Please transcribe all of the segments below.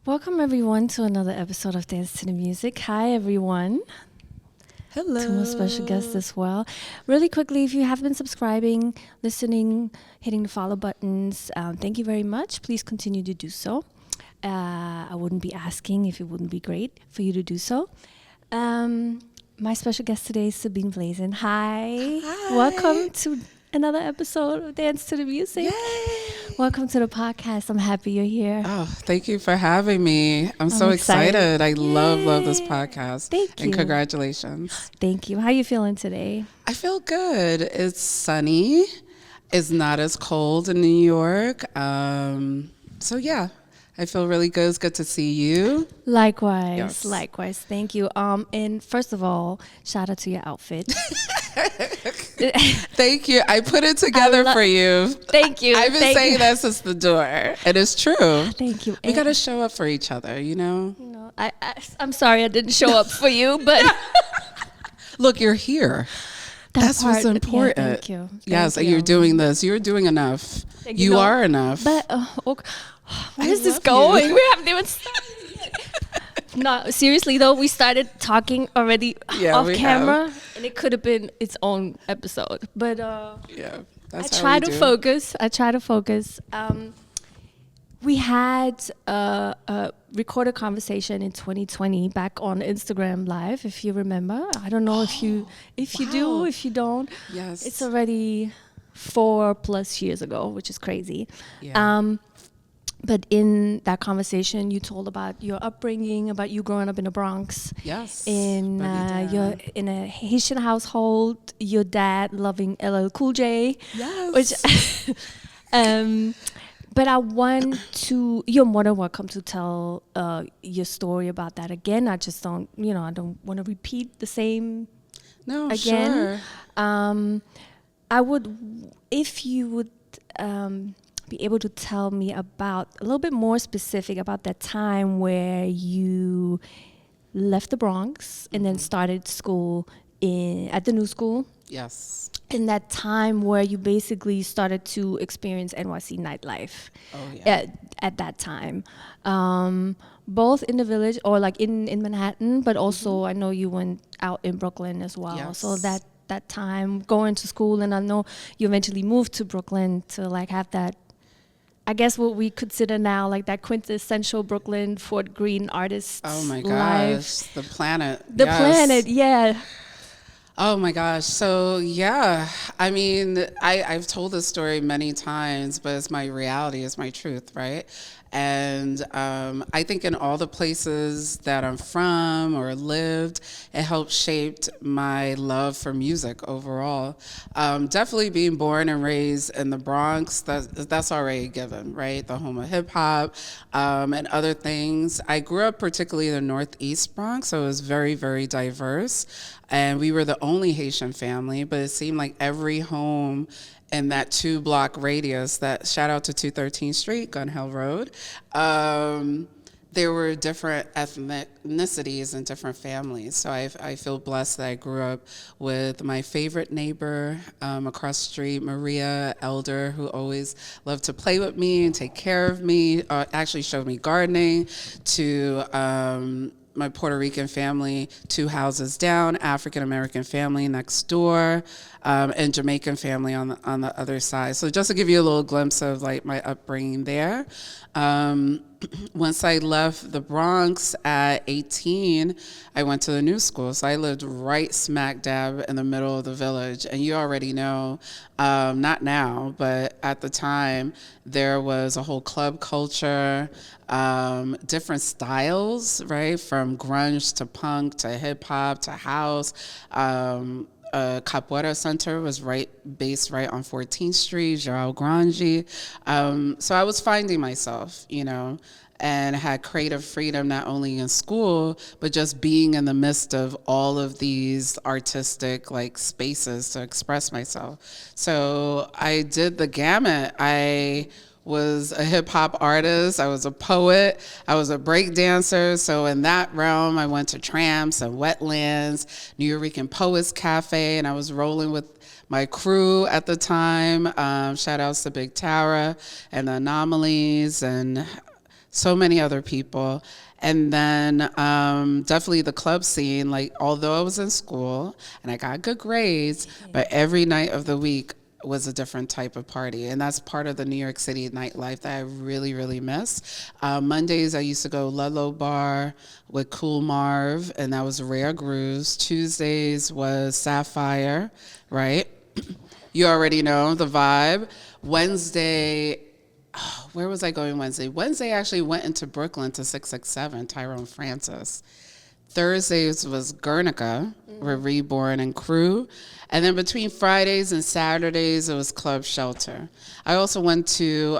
Welcome everyone to another episode of Dance to the Music. Hi everyone. Hello. To my special guest as well. Really quickly, if you have been subscribing, listening, hitting the follow buttons, thank you very much. Please continue to do so. I wouldn't be asking if it wouldn't be great for you to do so. My special guest today is Sabine Blaizin. Hi. Hi. Welcome to another episode of Dance to the Music. Yay. Welcome to the podcast. I'm happy you're here. Oh, thank you for having me. I'm so excited. I love this podcast. Thank you. And congratulations. Thank you. How are you feeling today? I feel good. It's sunny. It's not as cold in New York. So yeah, I feel really good. It's good to see you. Likewise. Yes. Likewise. Thank you. And first of all, shout out to your outfit. Thank you. I put it together for you. Thank you. I've been saying that since the door. It is true. Thank you. We got to show up for each other, you know? No, I'm sorry I didn't show up for you, but Look, you're here. That's what's important. Yeah, thank you. Yes, Thank you're you. doing this. You're doing enough. You are enough. But okay. Where is this love going? you. We haven't even started yet. No, seriously though, we started talking already off camera, and it could have been its own episode. But yeah, I try to focus. We had a recorded conversation in 2020 back on Instagram Live, if you remember. I don't know if you do, if you don't. Yes. It's already 4+ years ago, which is crazy. Yeah. But in that conversation, you told about your upbringing, about you growing up in the Bronx. Yes. You're in a Haitian household. Your dad loving LL Cool J. Yes. But you're more than welcome to tell your story about that again. I just don't want to repeat the same again. Sure. I would, if you would be able to tell me about a little bit more specific about that time where you left the Bronx and then started school at the new school. Yes. In that time where you basically started to experience NYC nightlife. Oh, yeah. At that time, both in the village or like in Manhattan, but also I know you went out in Brooklyn as well. Yes. So that time going to school, and I know you eventually moved to Brooklyn to like have that, I guess what we consider now like that quintessential Brooklyn Fort Greene artist. Oh my gosh. life. The planet. The planet, yeah. Oh my gosh. So yeah, I mean, I've told this story many times, but it's my reality, it's my truth, right? And I think in all the places that I'm from or lived, it helped shape my love for music overall. Definitely being born and raised in the Bronx, that's already a given, right? The home of hip hop and other things. I grew up particularly in the Northeast Bronx, so it was very, very diverse. And we were the only Haitian family, but it seemed like every home in that 2-block radius, that shout out to 213th Street, Gun Hill Road, there were different ethnicities and different families. So I feel blessed that I grew up with my favorite neighbor across the street, Maria Elder, who always loved to play with me and take care of me, actually showed me gardening, to my Puerto Rican family 2 houses down, African American family next door, and Jamaican family on the other side. So just to give you a little glimpse of like my upbringing there. Once I left the Bronx at 18, I went to the new school. So I lived right smack dab in the middle of the village. And you already know, not now, but at the time, there was a whole club culture, different styles, right? From grunge to punk to hip hop to house. Capoeira Center was based right on 14th Street, Gerald Grangi. So I was finding myself, and had creative freedom not only in school, but just being in the midst of all of these artistic like spaces to express myself. So I did the gamut. I was a hip hop artist, I was a poet, I was a break dancer. So in that realm, I went to Tramps and Wetlands, New Eurekan Poets Cafe, and I was rolling with my crew at the time. Shout outs to Big Tara and the Anomalies and so many other people. And then definitely the club scene, like although I was in school and I got good grades, but every night of the week was a different type of party. And that's part of the New York City nightlife that I really, really miss. Mondays, I used to go Ludlow Bar with Cool Marv, and that was Rare Grooves. Tuesdays was Sapphire, right? You already know the vibe. Wednesday, where was I going Wednesday? Wednesday, I actually went into Brooklyn to 667, Tyrone Francis. Thursdays was Guernica with Reborn and Crew. And then between Fridays and Saturdays, it was Club Shelter. I also went to,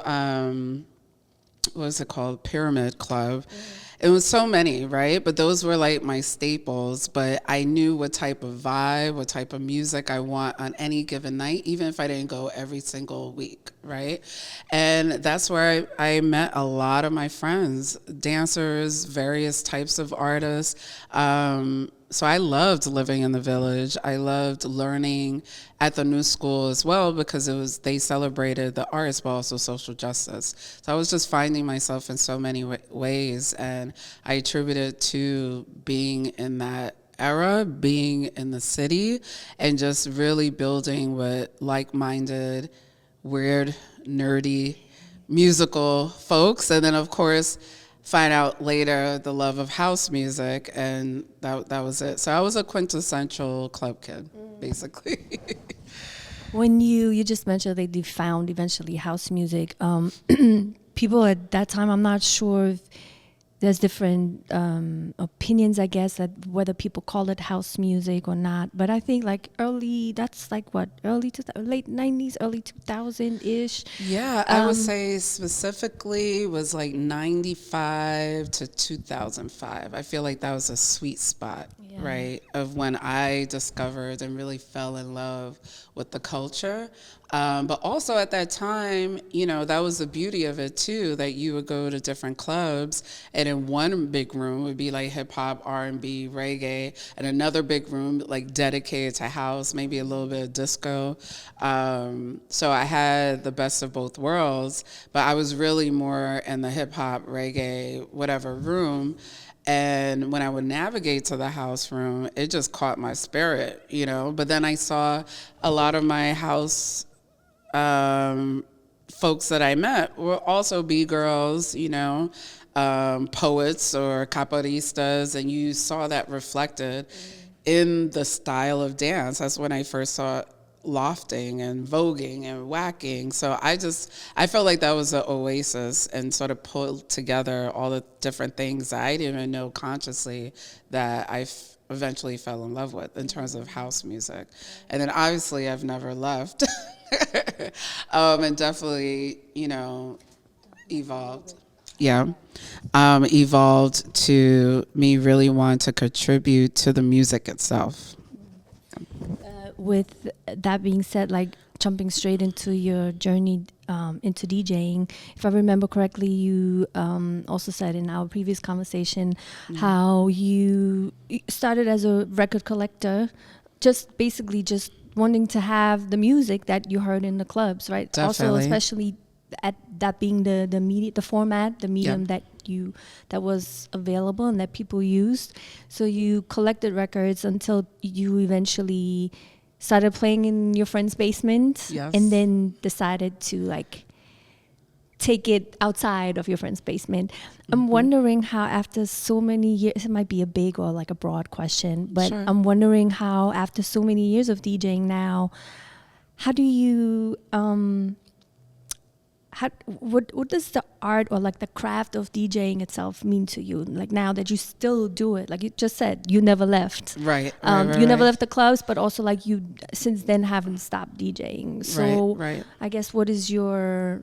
what was it called? Pyramid Club. It was so many, right? But those were like my staples. But I knew what type of vibe, what type of music I want on any given night, even if I didn't go every single week, right? And that's where I met a lot of my friends, dancers, various types of artists. So I loved living in the village. I loved learning at the new school as well because they celebrated the arts, but also social justice. So I was just finding myself in so many ways, and I attribute it to being in that era, being in the city, and just really building with like-minded, weird, nerdy, musical folks. And then, of course, find out later the love of house music, and that was it. So I was a quintessential club kid, basically. When you just mentioned that you found eventually house music, people at that time, I'm not sure if there's different opinions, I guess, that whether people call it house music or not. But I think like late 90s, early 2000-ish. Yeah, I would say specifically was like 95 to 2005. I feel like that was a sweet spot, right, of when I discovered and really fell in love with the culture. But also at that time, that was the beauty of it too, that you would go to different clubs, and in one big room would be like hip hop, R&B, reggae, and another big room like dedicated to house, maybe a little bit of disco. So I had the best of both worlds, but I was really more in the hip hop, reggae, whatever room. And when I would navigate to the house room, it just caught my spirit, But then I saw a lot of my house folks that I met were also B-girls, poets or capoeiristas, and you saw that reflected in the style of dance. That's when I first saw lofting and voguing and whacking. So I felt like that was an oasis and sort of pulled together all the different things that I didn't even know consciously that I eventually fell in love with in terms of house music. And then obviously I've never left. And definitely, evolved. Yeah. Evolved to me really wanting to contribute to the music itself. With that being said, like jumping straight into your journey into DJing, if I remember correctly, you also said in our previous conversation how you started as a record collector, just basically just wanting to have the music that you heard in the clubs, right? Definitely. Also, especially at that being the media, the format, the medium that was available and that people used. So you collected records until you eventually started playing in your friend's basement, and then decided to like take it outside of your friend's basement. I'm wondering how after so many years, it might be a big or like a broad question, but Sure. I'm wondering how after so many years of DJing now, how do you, what does the art or like the craft of DJing itself mean to you? Like now that you still do it, like you just said, you never left. Right. You never left the clubs, but also like you since then haven't stopped DJing. So Right. I guess what is your,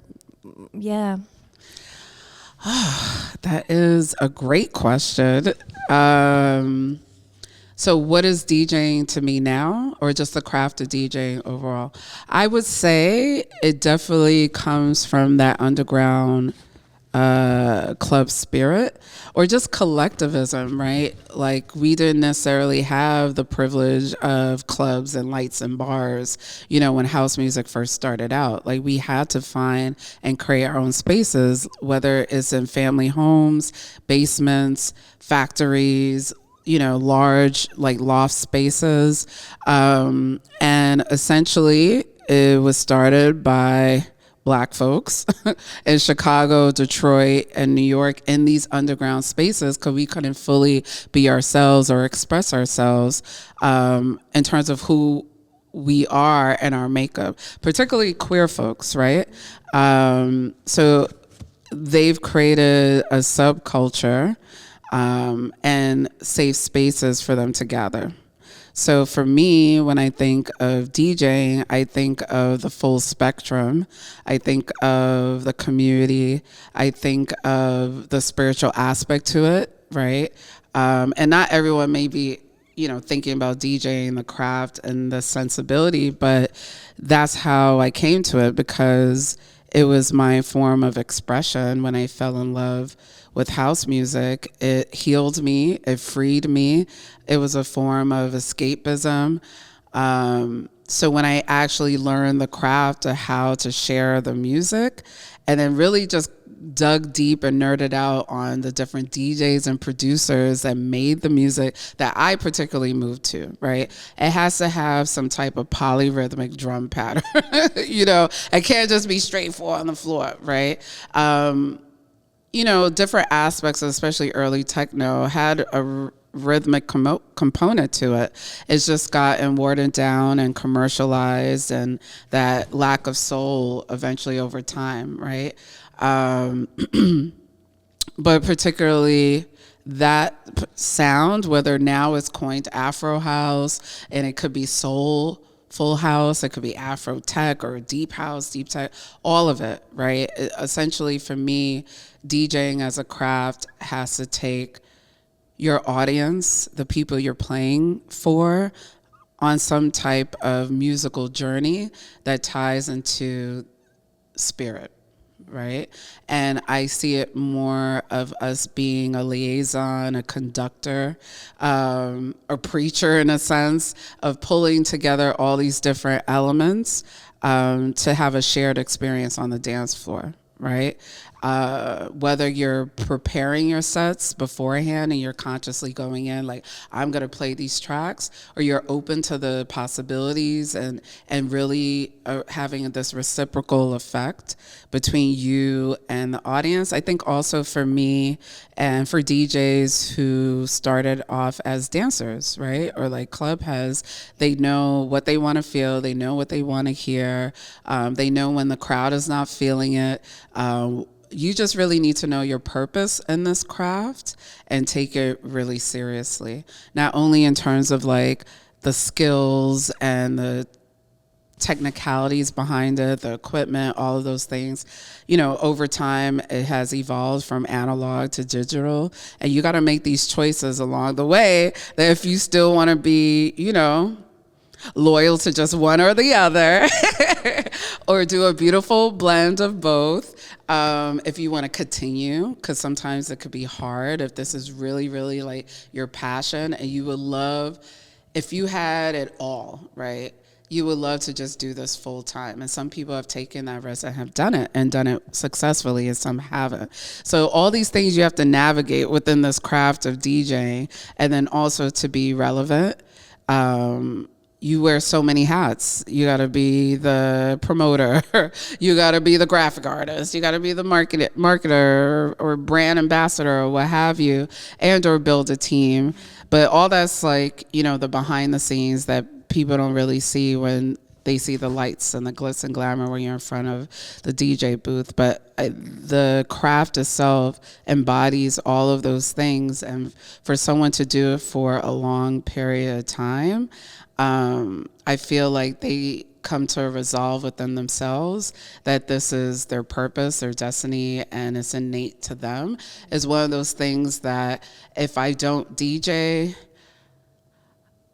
That is a great question. So what is DJing to me now, or just the craft of DJing overall? I would say it definitely comes from that underground club spirit or just collectivism, right? Like we didn't necessarily have the privilege of clubs and lights and bars, when house music first started out. Like we had to find and create our own spaces, whether it's in family homes, basements, factories, large like loft spaces. And essentially it was started by Black folks in Chicago, Detroit, and New York in these underground spaces because we couldn't fully be ourselves or express ourselves in terms of who we are and our makeup, particularly queer folks, right? So they've created a subculture and safe spaces for them to gather. So for me, when I think of DJing, I think of the full spectrum. I think of the community. I think of the spiritual aspect to it, right? And not everyone may be, thinking about DJing, the craft and the sensibility, but that's how I came to it because it was my form of expression when I fell in love with house music. It healed me, it freed me. It was a form of escapism. So when I actually learned the craft of how to share the music and then really just dug deep and nerded out on the different DJs and producers that made the music that I particularly moved to, right? It has to have some type of polyrhythmic drum pattern, It can't just be straight four on the floor, right? Different aspects, especially early techno, had a rhythmic component to it. It's just gotten watered down and commercialized, and that lack of soul eventually over time, right? But particularly that sound, whether now it's coined Afro house, and it could be soul, full house, it could be Afrotech or deep house, deep tech, all of it, right? Essentially for me, DJing as a craft has to take your audience, the people you're playing for, on some type of musical journey that ties into spirit, right? And I see it more of us being a liaison, a conductor, a preacher in a sense, of pulling together all these different elements to have a shared experience on the dance floor, right? Whether you're preparing your sets beforehand and you're consciously going in like, I'm going to play these tracks, or you're open to the possibilities and really having this reciprocal effect between you and the audience. I think also for me and for DJs who started off as dancers, right? Or like club heads, they know what they want to feel. They know what they want to hear. They know when the crowd is not feeling it. You just really need to know your purpose in this craft and take it really seriously. Not only in terms of like the skills and the technicalities behind it, the equipment, all of those things. Over time, it has evolved from analog to digital. And you got to make these choices along the way that if you still want to be, loyal to just one or the other, or do a beautiful blend of both. If you want to continue, because sometimes it could be hard if this is really, really like your passion and you would love, if you had it all, right? You would love to just do this full time. And some people have taken that risk and have done it successfully, and some haven't. So all these things you have to navigate within this craft of DJing, and then also to be relevant. You wear so many hats. You got to be the promoter. You got to be the graphic artist. You got to be the marketer or brand ambassador or what have you, and or build a team. But all that's like, the behind the scenes that people don't really see when they see the lights and the glitz and glamour when you're in front of the DJ booth. But the craft itself embodies all of those things. And for someone to do it for a long period of time, I feel like they come to a resolve within themselves that this is their purpose, their destiny, and it's innate to them. It's one of those things that if I don't DJ,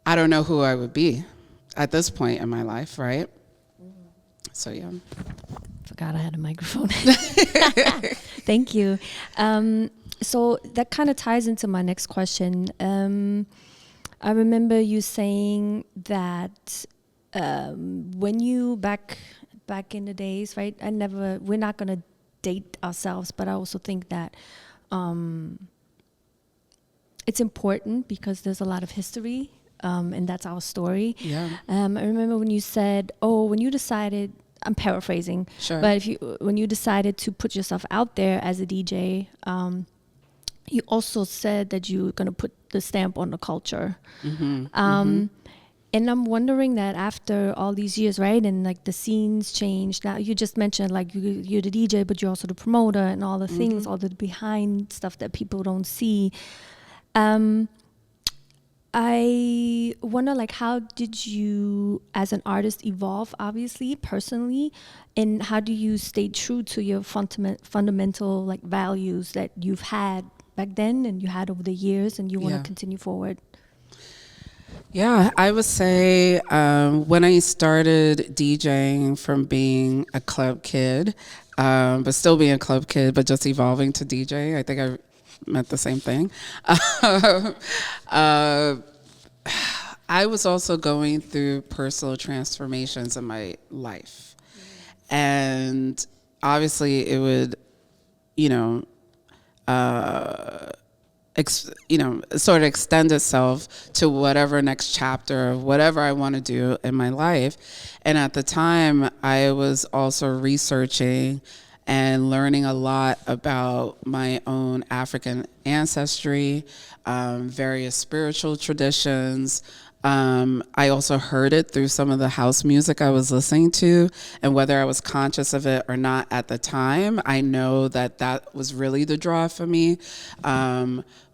I don't know who I would be at this point in my life, right? So, yeah. Forgot I had a microphone. Thank you. So that kind of ties into my next question. I remember you saying that when you back in the days, right? We're not gonna date ourselves, but I also think that it's important because there's a lot of history, and that's our story. Yeah. I remember when you said, when you decided, I'm paraphrasing, Sure. but when you decided to put yourself out there as a DJ, you also said that you were going to put the stamp on the culture. And I'm wondering that after all these years, right, and like the scenes changed. Now you just mentioned like you're the DJ, but you're also the promoter and all the things, all the behind stuff that people don't see. I wonder, like, how did you, as an artist, evolve, obviously, personally, and how do you stay true to your fundamental, like, values that you've had back then and you had over the years and you want to continue forward? Yeah, I would say when I started DJing from being a club kid, but still being a club kid, but just evolving to DJ, I think I meant the same thing. I was also going through personal transformations in my life. And obviously it would, sort of extend itself to whatever next chapter of whatever I want to do in my life. And at the time, I was also researching and learning a lot about my own African ancestry, various spiritual traditions. I also heard it through some of the house music I was listening to, and whether I was conscious of it or not at the time, I know that that was really the draw for me.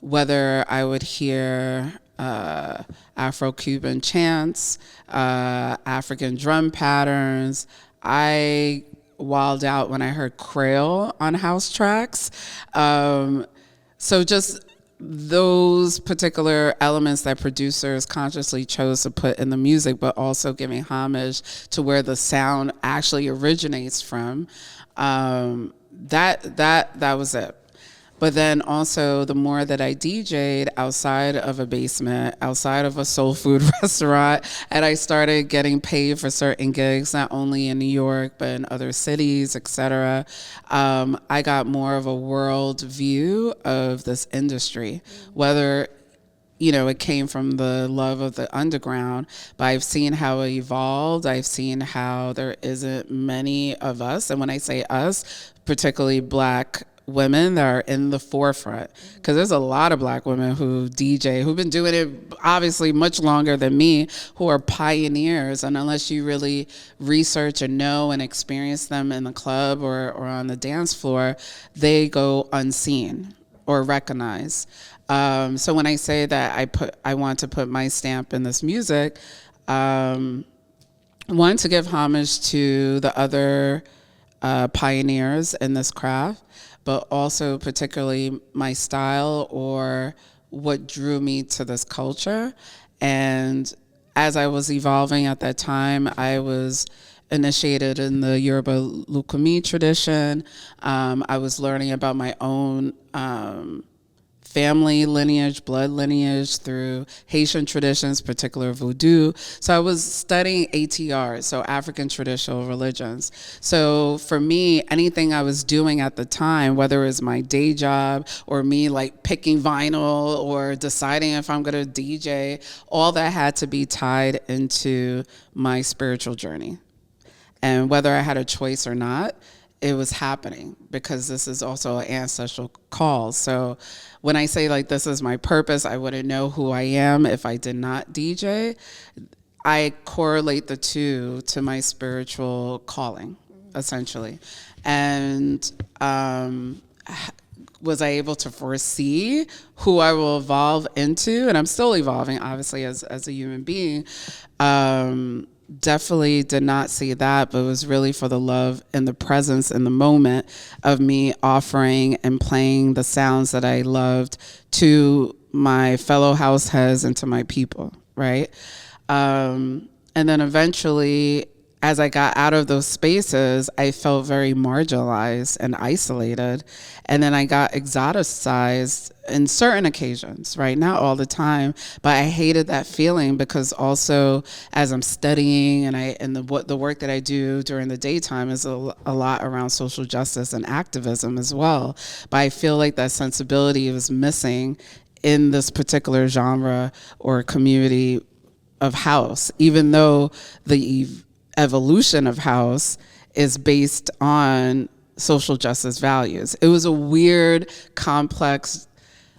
Whether I would hear Afro-Cuban chants, African drum patterns, I wilded out when I heard Creole on house tracks. So just those particular elements that producers consciously chose to put in the music, but also giving homage to where the sound actually originates from. That was it. But then also the more that I DJ'd outside of a basement, outside of a soul food restaurant, and I started getting paid for certain gigs, not only in New York, but in other cities, etc. I got more of a world view of this industry, whether it came from the love of the underground, but I've seen how it evolved. I've seen how there isn't many of us. And when I say us, particularly Black women that are in the forefront, because there's a lot of Black women who DJ, who've been doing it obviously much longer than me, who are pioneers. And unless you really research and know and experience them in the club or on the dance floor, they go unseen or recognized. So when I say that I want to put my stamp in this music, one, to give homage to the other pioneers in this craft, but also particularly my style or what drew me to this culture. And as I was evolving at that time, I was initiated in the Yoruba Lukumi tradition. I was learning about my own family lineage, blood lineage through Haitian traditions, particular voodoo. So I was studying ATR, so African traditional religions. So for me, anything I was doing at the time, whether it was my day job or me like picking vinyl or deciding if I'm gonna DJ, all that had to be tied into my spiritual journey. And whether I had a choice or not, it was happening because this is also an ancestral call. So when I say like this is my purpose, I wouldn't know who I am if I did not DJ. I correlate the two to my spiritual calling, essentially. And was I able to foresee who I will evolve into? And I'm still evolving, obviously, as a human being. Definitely did not see that, but it was really for the love and the presence in the moment of me offering and playing the sounds that I loved to my fellow househeads and to my people, right? And then eventually, as I got out of those spaces, I felt very marginalized and isolated. And then I got exoticized in certain occasions, right? Not all the time, but I hated that feeling because also as I'm studying and the work that I do during the daytime is a lot around social justice and activism as well. But I feel like that sensibility was missing in this particular genre or community of house, even though the evolution of house is based on social justice values. It was a weird, complex,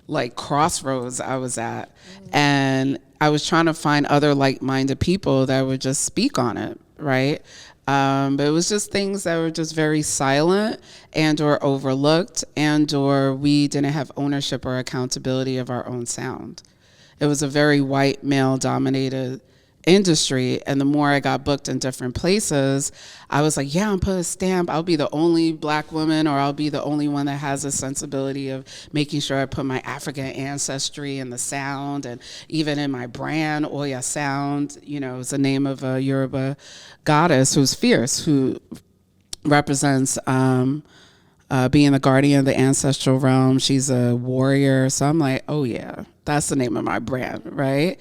like crossroads I was at. And I was trying to find other like-minded people that would just speak on it, right? But it was just things that were just very silent and or overlooked and or we didn't have ownership or accountability of our own sound. It was a very white male dominated industry, and the more I got booked in different places, I was like, yeah, I'm put a stamp. I'll be the only Black woman, or I'll be the only one that has a sensibility of making sure I put my African ancestry in the sound, and even in my brand, Oyasound, is the name of a Yoruba goddess who's fierce, who represents being the guardian of the ancestral realm. She's a warrior, so I'm like, oh yeah, that's the name of my brand, right?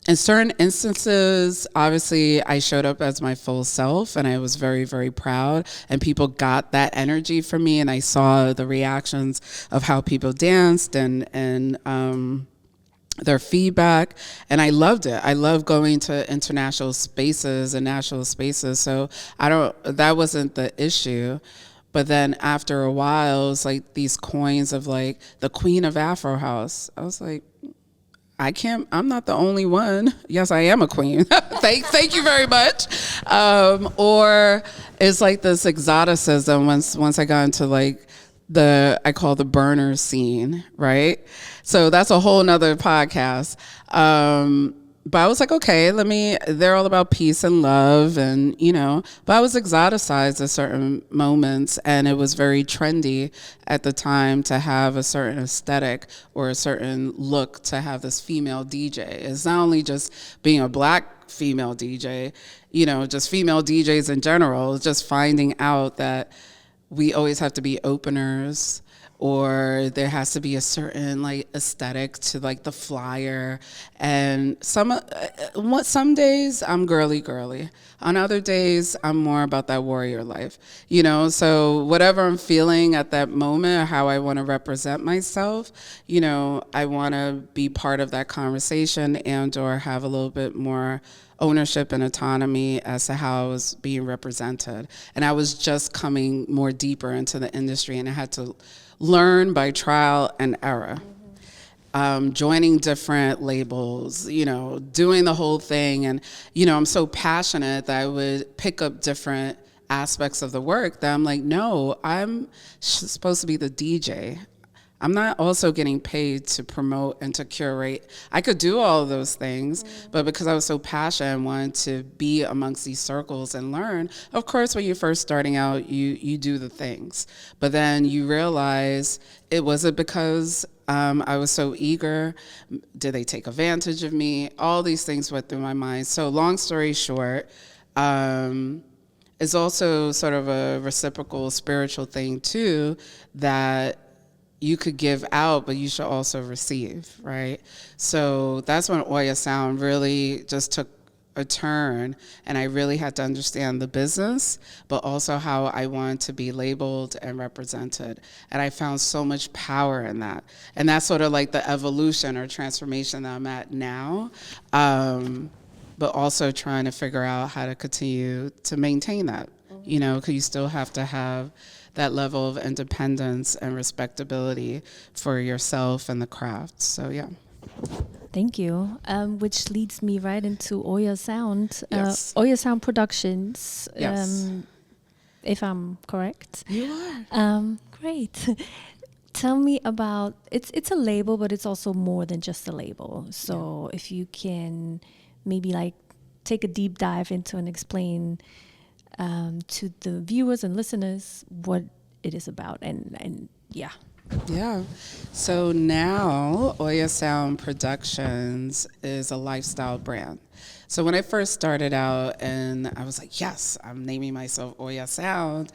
In certain instances, obviously, I showed up as my full self, and I was very, very proud. And people got that energy from me, and I saw the reactions of how people danced and their feedback, and I loved it. I love going to international spaces and national spaces. So that wasn't the issue. But then after a while, it was like these coins of like the Queen of Afro House. I was like, I'm not the only one. Yes, I am a queen. Thank you very much. Or it's like this exoticism once I got into like I call the burner scene, right? So that's a whole nother podcast. But I was like, okay, they're all about peace and love and, but I was exoticized at certain moments, and it was very trendy at the time to have a certain aesthetic or a certain look to have this female DJ. It's not only just being a Black female DJ, just female DJs in general, just finding out that we always have to be openers, or there has to be a certain like aesthetic to like the flyer. And some days I'm girly. On other days I'm more about that warrior life, so whatever I'm feeling at that moment, or how I want to represent myself, I want to be part of that conversation and or have a little bit more ownership and autonomy as to how I was being represented. And I was just coming more deeper into the industry, and I had to learn by trial and error. Joining different labels, doing the whole thing. And, I'm so passionate that I would pick up different aspects of the work that I'm like, no, I'm supposed to be the DJ. I'm not also getting paid to promote and to curate. I could do all of those things, but because I was so passionate and wanted to be amongst these circles and learn, of course, when you're first starting out, you do the things. But then you realize it wasn't because I was so eager. Did they take advantage of me? All these things went through my mind. So long story short, it's also sort of a reciprocal spiritual thing too, that you could give out, but you should also receive, right? So that's when Oyasound really just took a turn, and I really had to understand the business, but also how I wanted to be labeled and represented. And I found so much power in that. And that's sort of like the evolution or transformation that I'm at now, but also trying to figure out how to continue to maintain that, because you still have to have that level of independence and respectability for yourself and the craft. So, yeah. Thank you. Which leads me right into Oyasound. Yes. Oyasound Productions. Yes. If I'm correct. You are. Great. Tell me about, it's a label, but it's also more than just a label. So if you can maybe like take a deep dive into and explain to the viewers and listeners what it is about, and yeah. Yeah. So now Oyasound Productions is a lifestyle brand. So when I first started out and I was like, yes, I'm naming myself Oyasound,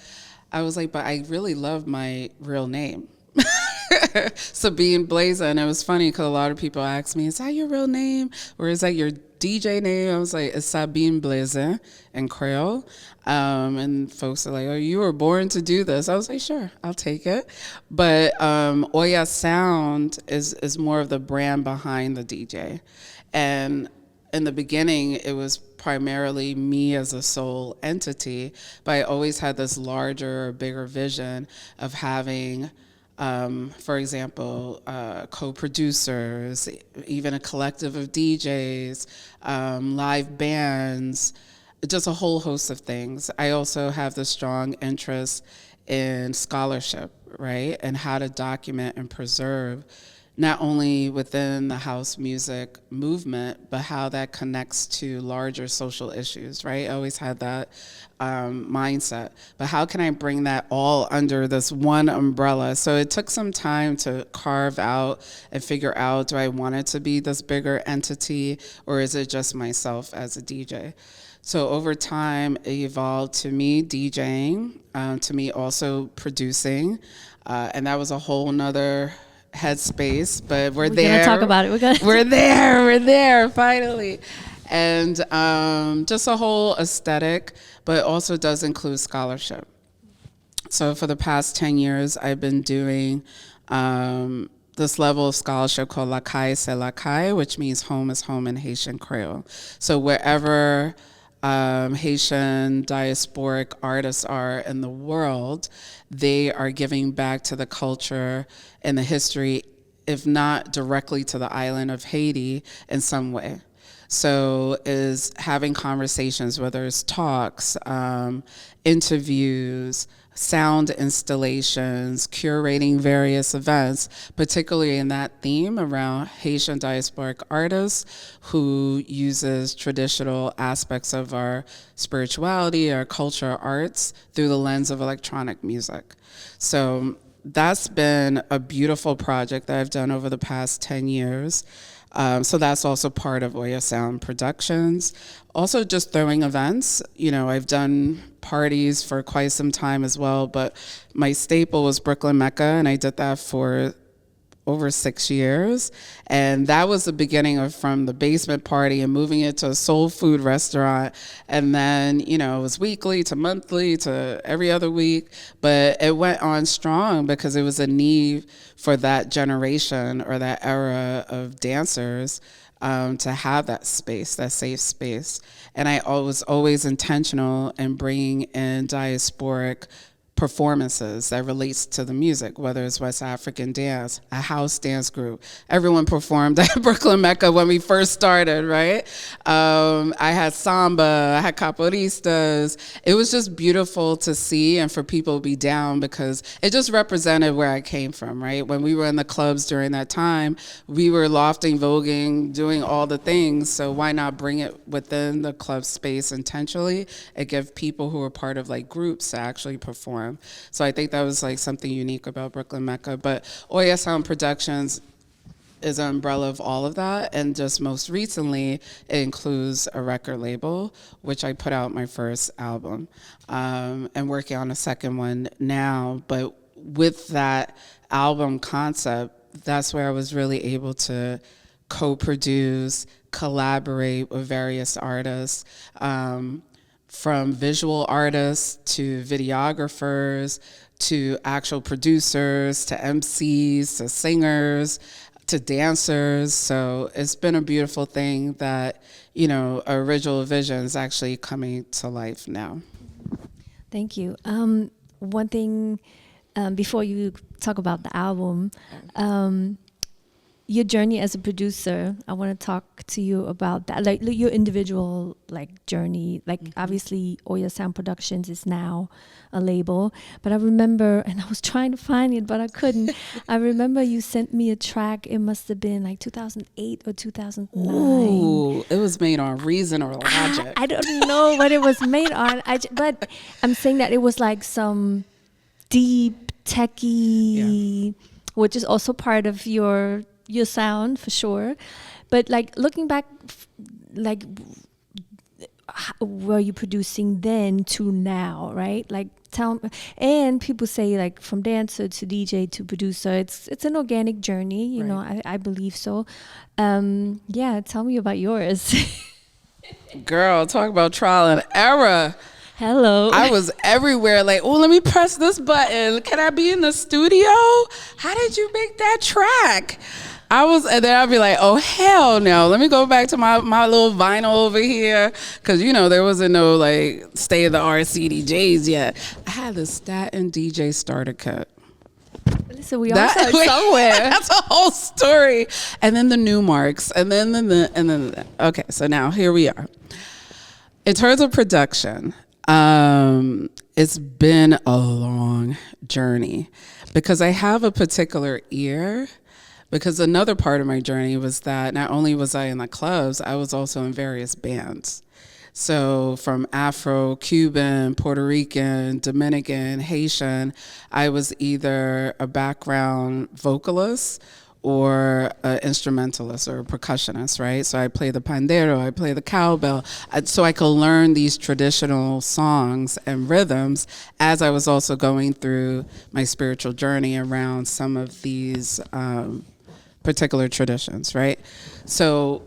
I was like, but I really love my real name. Sabine Blaizin. It was funny because a lot of people ask me, is that your real name? Or is that your DJ name? I was like, it's Sabine Blaizin in Creole. And folks are like, oh, you were born to do this. I was like, sure, I'll take it. But Oyasound is more of the brand behind the DJ. And in the beginning, it was primarily me as a sole entity, but I always had this larger, bigger vision of having, for example, co-producers, even a collective of DJs, live bands, just a whole host of things. I also have the strong interest in scholarship, right, and how to document and preserve not only within the house music movement, but how that connects to larger social issues, right? I always had that mindset. But how can I bring that all under this one umbrella? So it took some time to carve out and figure out, do I want it to be this bigger entity, or is it just myself as a DJ? So over time, it evolved to me DJing, to me also producing, and that was a whole nother headspace, but we're there. We're gonna talk about it. We're there, finally. And just a whole aesthetic, but also does include scholarship. So for the past 10 years, I've been doing this level of scholarship called Lakai Se Lakai, which means home is home in Haitian Creole. So wherever Haitian diasporic artists are in the world, they are giving back to the culture and the history, if not directly to the island of Haiti in some way. So is having conversations, whether it's talks, interviews, sound installations, curating various events, particularly in that theme around Haitian diasporic artists who uses traditional aspects of our spirituality, our culture, arts through the lens of electronic music. So that's been a beautiful project that I've done over the past 10 years. So that's also part of Oyasound Productions. Also just throwing events. You know, I've done parties for quite some time as well, but my staple was Brooklyn Mecca, and I did that for over 6 years. And that was the beginning of from the basement party and moving it to a soul food restaurant. And then, you know, it was weekly to monthly to every other week. But it went on strong because it was a need for that generation or that era of dancers to have that space, that safe space. And I was always intentional in bringing in diasporic performances that relates to the music, whether it's West African dance, a house dance group. Everyone performed at Brooklyn Mecca when we first started, right? I had samba, I had capoeiristas. It was just beautiful to see and for people to be down because it just represented where I came from, right? When we were in the clubs during that time, we were lofting, voguing, doing all the things, so why not bring it within the club space intentionally and give people who are part of like groups to actually perform. So I think that was like something unique about Brooklyn Mecca. But Oyasound Productions is an umbrella of all of that. And just most recently, it includes a record label, which I put out my first album, and working on a second one now. But with that album concept, that's where I was really able to co-produce, collaborate with various artists, from visual artists to videographers to actual producers to MCs to singers to dancers. So it's been a beautiful thing that, you know, our original vision is actually coming to life now. Thank you. One thing before you talk about the album, your journey as a producer, I want to talk to you about that, like your individual like journey. Like obviously Oyasound Productions is now a label, but I remember, and I was trying to find it, but I couldn't. I remember you sent me a track. It must have been like 2008 or 2009. Ooh, it was made on Reason or Logic. I don't know what it was made on. But I'm saying that it was like some deep techie. Yeah. which is also part of your sound for sure. But like looking back, like were you producing then to now, right? Like and people say like from dancer to DJ to producer, it's an organic journey, you know. I believe so. Yeah, tell me about yours. Girl, talk about trial and error. Hello. I was everywhere, like, oh, let me press this button. Can I be in the studio? How did you make that track? And then I'd be like, oh, hell no. Let me go back to my little vinyl over here. Because, you know, there wasn't no, like, state-of-the-art CDJs yet. I had the Staten DJ starter kit. Listen, we all start somewhere. That's a whole story. And then the new marks. And then okay, so now here we are. In terms of production, it's been a long journey because I have a particular ear. Because another part of my journey was that not only was I in the clubs, I was also in various bands. So from Afro, Cuban, Puerto Rican, Dominican, Haitian, I was either a background vocalist or an instrumentalist or a percussionist, right? So I play the pandero, I play the cowbell, so I could learn these traditional songs and rhythms as I was also going through my spiritual journey around some of these particular traditions, right? So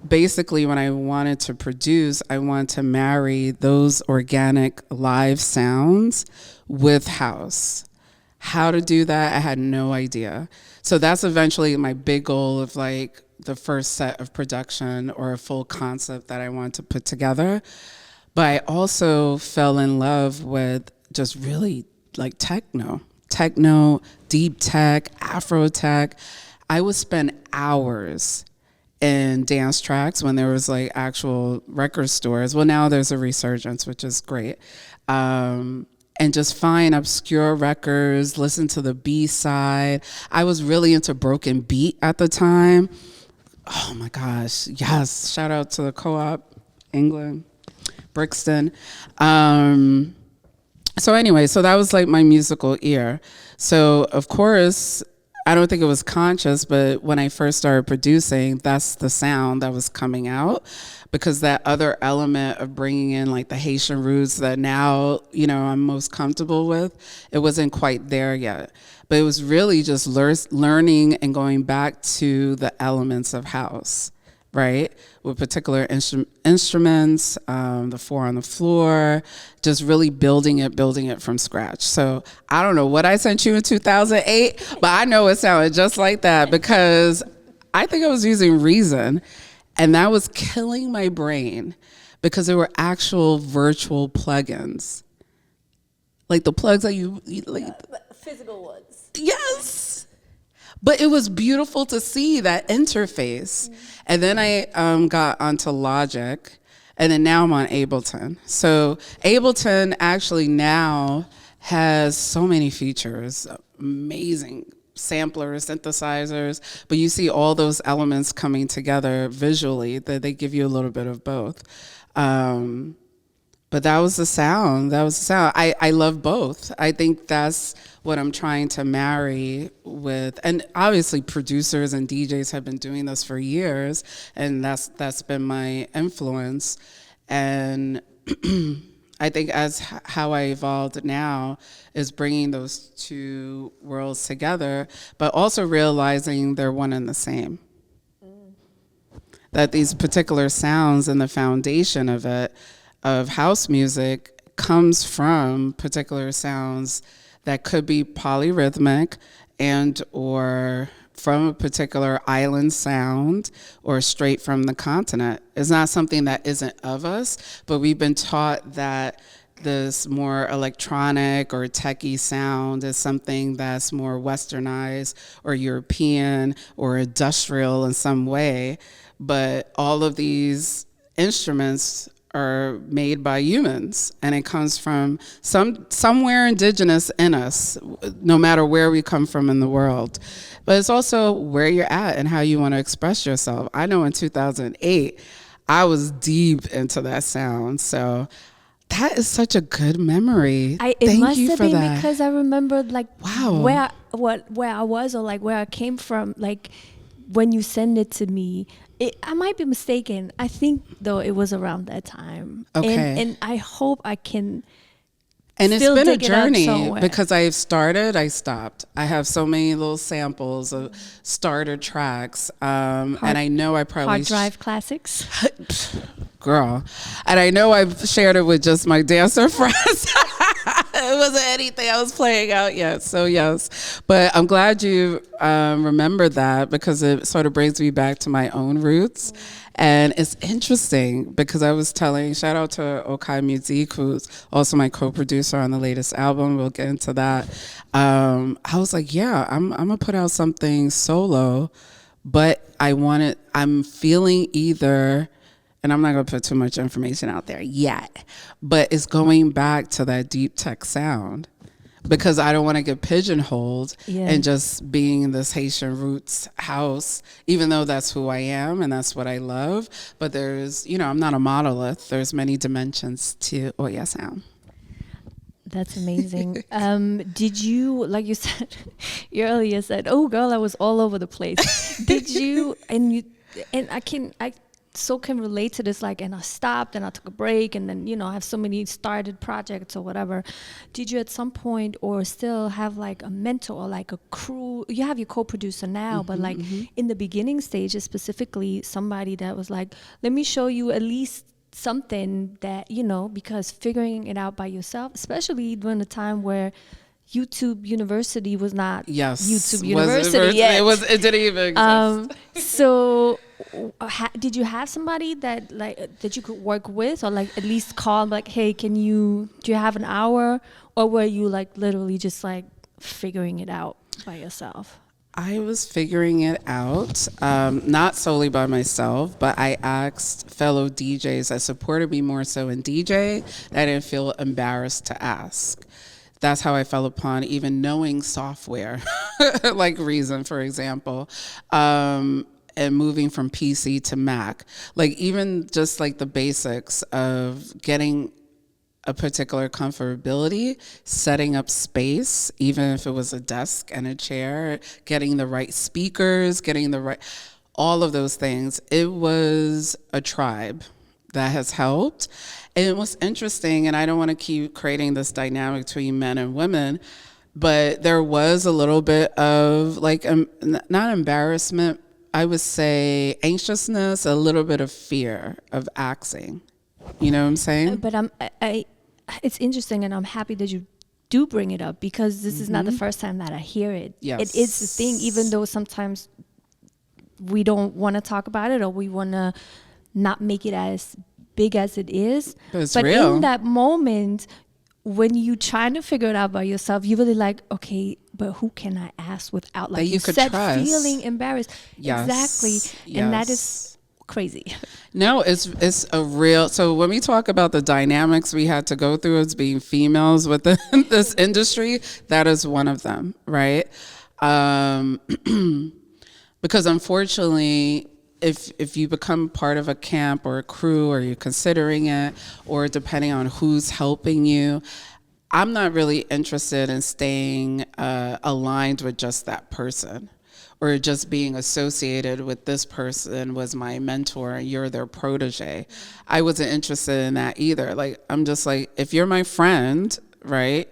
basically when I wanted to produce, I wanted to marry those organic live sounds with house. How to do that, I had no idea. So that's eventually my big goal of like the first set of production or a full concept that I wanted to put together. But I also fell in love with just really like techno, deep tech, Afrotech. I would spend hours in dance tracks when there was like actual record stores. Well, now there's a resurgence, which is great. And just find obscure records, listen to the B-side. I was really into broken beat at the time. Oh my gosh, yes. Shout out to the Co-op, England, Brixton. So anyway, so that was like my musical ear. So of course, I don't think it was conscious, but when I first started producing, that's the sound that was coming out, because that other element of bringing in like the Haitian roots that now, you know, I'm most comfortable with, it wasn't quite there yet. But it was really just learning and going back to the elements of house, right? With particular instruments, the four on the floor, just really building it from scratch. So I don't know what I sent you in 2008, but I know it sounded just like that because I think I was using Reason, and that was killing my brain because there were actual virtual plugins. Like the plugs that you like, physical ones. Yes. But it was beautiful to see that interface. And then I got onto Logic, and then now I'm on Ableton. So Ableton actually now has so many features, amazing samplers, synthesizers, but you see all those elements coming together visually, that they give you a little bit of both. But that was the sound. I love both. I think that's what I'm trying to marry with, and obviously producers and DJs have been doing this for years, and that's been my influence. And I think as how I evolved now is bringing those two worlds together, but also realizing they're one and the same. That these particular sounds and the foundation of house music comes from particular sounds that could be polyrhythmic and or from a particular island sound or straight from the continent. It's not something that isn't of us, but we've been taught that this more electronic or techie sound is something that's more westernized or European or industrial in some way. But all of these instruments are made by humans, and it comes from somewhere indigenous in us, no matter where we come from in the world. But it's also where you're at and how you want to express yourself. I know in 2008, I was deep into that sound. So That is such a good memory. It Thank must you have for been that. because I remembered like Wow. where I was, or like where I came from. Like when you send it to me, I might be mistaken. I think though it was around that time. Okay. And I hope I can. And it's still been a dig it up journey somewhere. because I've started, I stopped. I have so many little samples of starter tracks. And I know I probably... Hard drive classics. Girl. And I know I've shared it with just my dancer friends. It wasn't anything I was playing out yet. So yes. But I'm glad you remember that, because it sort of brings me back to my own roots. And it's interesting because I was telling, shout out to Okai Music, who's also my co-producer on the latest album. We'll get into that. I was like, yeah, I'm going to put out something solo, but I'm feeling either, and I'm not going to put too much information out there yet, but it's going back to that deep tech sound, because I don't want to get pigeonholed and just being in this Haitian Roots house, even though that's who I am and that's what I love. But there's, I'm not a monolith. There's many dimensions to Oyasound. That's amazing. Did you, like you said, you earlier said, oh girl, I was all over the place. Did you, and I so can relate to this, like, and I stopped and I took a break, and then, I have so many started projects or whatever. Did you at some point, or still have like a mentor or like a crew? You have your co-producer now, but like in the beginning stages, specifically somebody that was like, let me show you at least something that, because figuring it out by yourself, especially during a time where YouTube University was not YouTube University yet. It didn't even exist. So did you have somebody that you could work with, or like at least call like, hey, do you have an hour? Or were you like literally just like figuring it out by yourself? I was figuring it out, not solely by myself, but I asked fellow DJs that supported me more so in DJ, that I didn't feel embarrassed to ask. That's how I fell upon even knowing software, like Reason, for example, and moving from PC to Mac. Like even just like the basics of getting a particular comfortability, setting up space, even if it was a desk and a chair, getting the right speakers, all of those things. It was a tribe that has helped. And it was interesting, and I don't want to keep creating this dynamic between men and women, but there was a little bit of like, not embarrassment, I would say anxiousness, a little bit of fear of asking. You know what I'm saying? But it's interesting, and I'm happy that you do bring it up, because this is not the first time that I hear it. Yes. It is the thing, even though sometimes we don't want to talk about it, or we want to not make it as big as it is. But real. In that moment, when you trying to figure it out by yourself, you really like, okay, but who can I ask without, like that you could said, trust. Feeling embarrassed? Yes. Exactly. And that is crazy. No, it's a real, so when we talk about the dynamics we had to go through as being females within this industry, that is one of them, right? Because unfortunately, if you become part of a camp or a crew, or you're considering it, or depending on who's helping you, I'm not really interested in staying aligned with just that person, or just being associated with this person was my mentor and you're their protege. I wasn't interested in that either. Like, I'm just like, if you're my friend, right,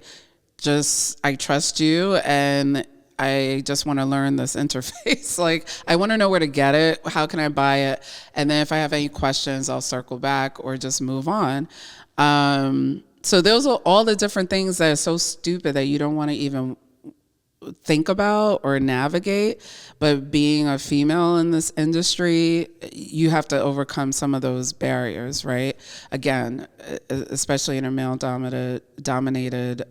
I trust you, and I just want to learn this interface. Like, I want to know where to get it. How can I buy it? And then if I have any questions, I'll circle back or just move on. So those are all the different things that are so stupid that you don't want to even think about or navigate. But being a female in this industry, you have to overcome some of those barriers, right? Again, especially in a male-dominated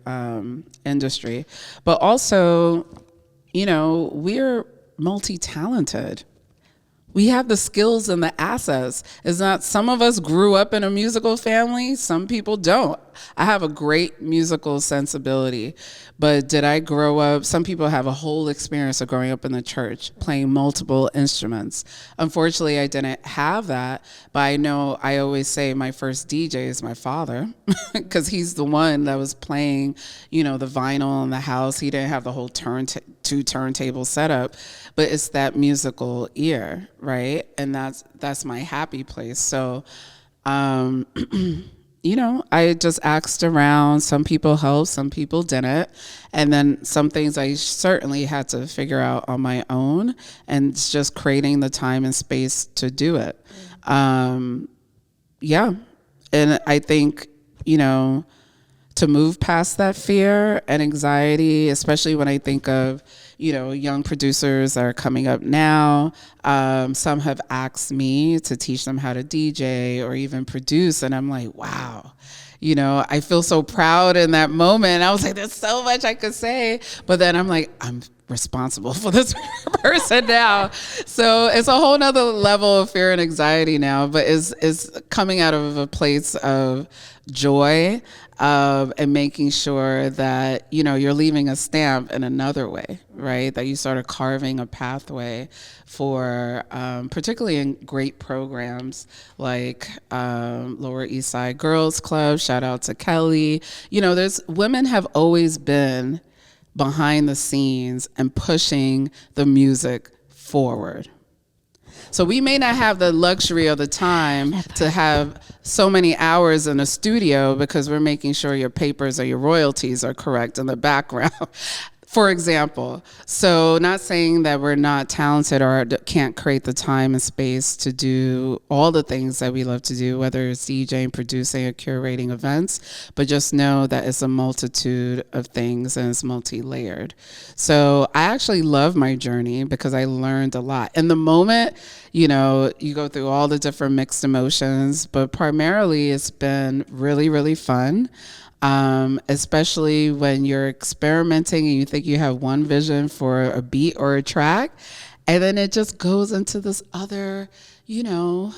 industry. But also, we're multi-talented. we have the skills and the assets. It's not, some of us grew up in a musical family, some people don't. I have a great musical sensibility, but did I grow up, some people have a whole experience of growing up in the church, playing multiple instruments. Unfortunately, I didn't have that, but I know I always say my first DJ is my father, because he's the one that was playing, you know, the vinyl in the house. He didn't have the whole two turntable setup, but it's that musical ear, right? And that's my happy place. So, you know, I just asked around. Some people helped, some people didn't. And then some things I certainly had to figure out on my own, and it's just creating the time and space to do it. Yeah. And I think, you know, to move past that fear and anxiety, especially when I think of, you know, young producers that are coming up now. Some have asked me to teach them how to DJ or even produce, and I'm like, wow. You know, I feel so proud in that moment. I was like, there's so much I could say. But then I'm like, I'm responsible for this person now. So it's a whole nother level of fear and anxiety now, but is coming out of a place of joy, and making sure that, you know, you're leaving a stamp in another way, right? That you started carving a pathway for, particularly in great programs like Lower East Side Girls Club. Shout out to Kelly. You know, women have always been behind the scenes and pushing the music forward. So we may not have the luxury or the time to have so many hours in a studio because we're making sure your papers or your royalties are correct in the background, for example. So not saying that we're not talented or can't create the time and space to do all the things that we love to do, whether it's DJing, producing, or curating events, but just know that it's a multitude of things and it's multi-layered. So I actually love my journey because I learned a lot. In the moment, you know, you go through all the different mixed emotions, but primarily it's been really, really fun. Especially when you're experimenting and you think you have one vision for a beat or a track, and then it just goes into this other, you know,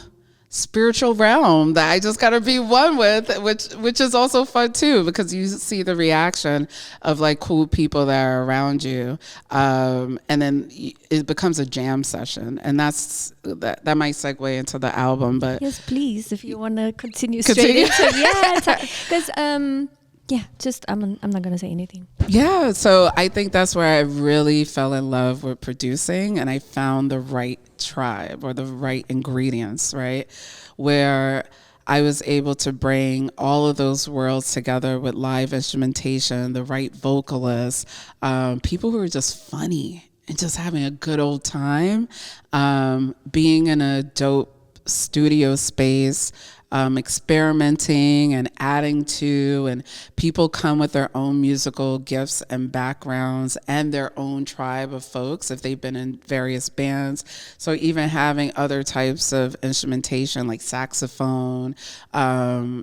spiritual realm that I just got to be one with, which is also fun too, because you see the reaction of like cool people that are around you, and then it becomes a jam session, and that might segue into the album. But yes, please, if you want to continue straight into because yeah, just I'm not gonna say anything. Yeah, so I think that's where I really fell in love with producing, and I found the right tribe or the right ingredients, right? Where I was able to bring all of those worlds together with live instrumentation, the right vocalists, people who are just funny and just having a good old time, being in a dope studio space, experimenting and adding to, and people come with their own musical gifts and backgrounds and their own tribe of folks if they've been in various bands. So even having other types of instrumentation like saxophone,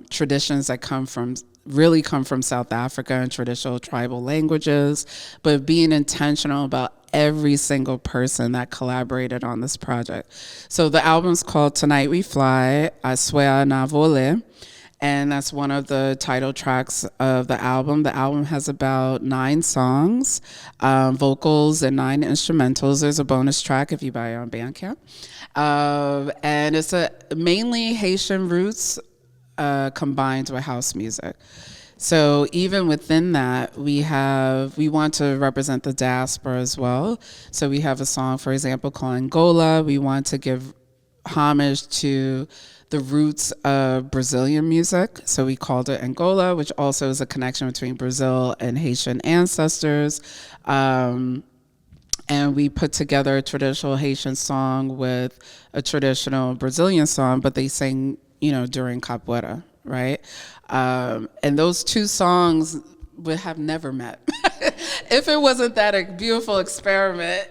traditions that come from South Africa and traditional tribal languages, but being intentional about every single person that collaborated on this project. So the album's called Tonight We Fly, Aswea Na Vole, and that's one of the title tracks of the album. The album has about 9 songs, vocals and 9 instrumentals. There's a bonus track if you buy it on Bandcamp. And it's mainly Haitian roots combined with house music. So even within that, we want to represent the diaspora as well. So we have a song, for example, called Angola. We want to give homage to the roots of Brazilian music. So we called it Angola, which also is a connection between Brazil and Haitian ancestors. And we put together a traditional Haitian song with a traditional Brazilian song, but they sang, you know, during capoeira, right? And those 2 songs would have never met if it wasn't that a beautiful experiment,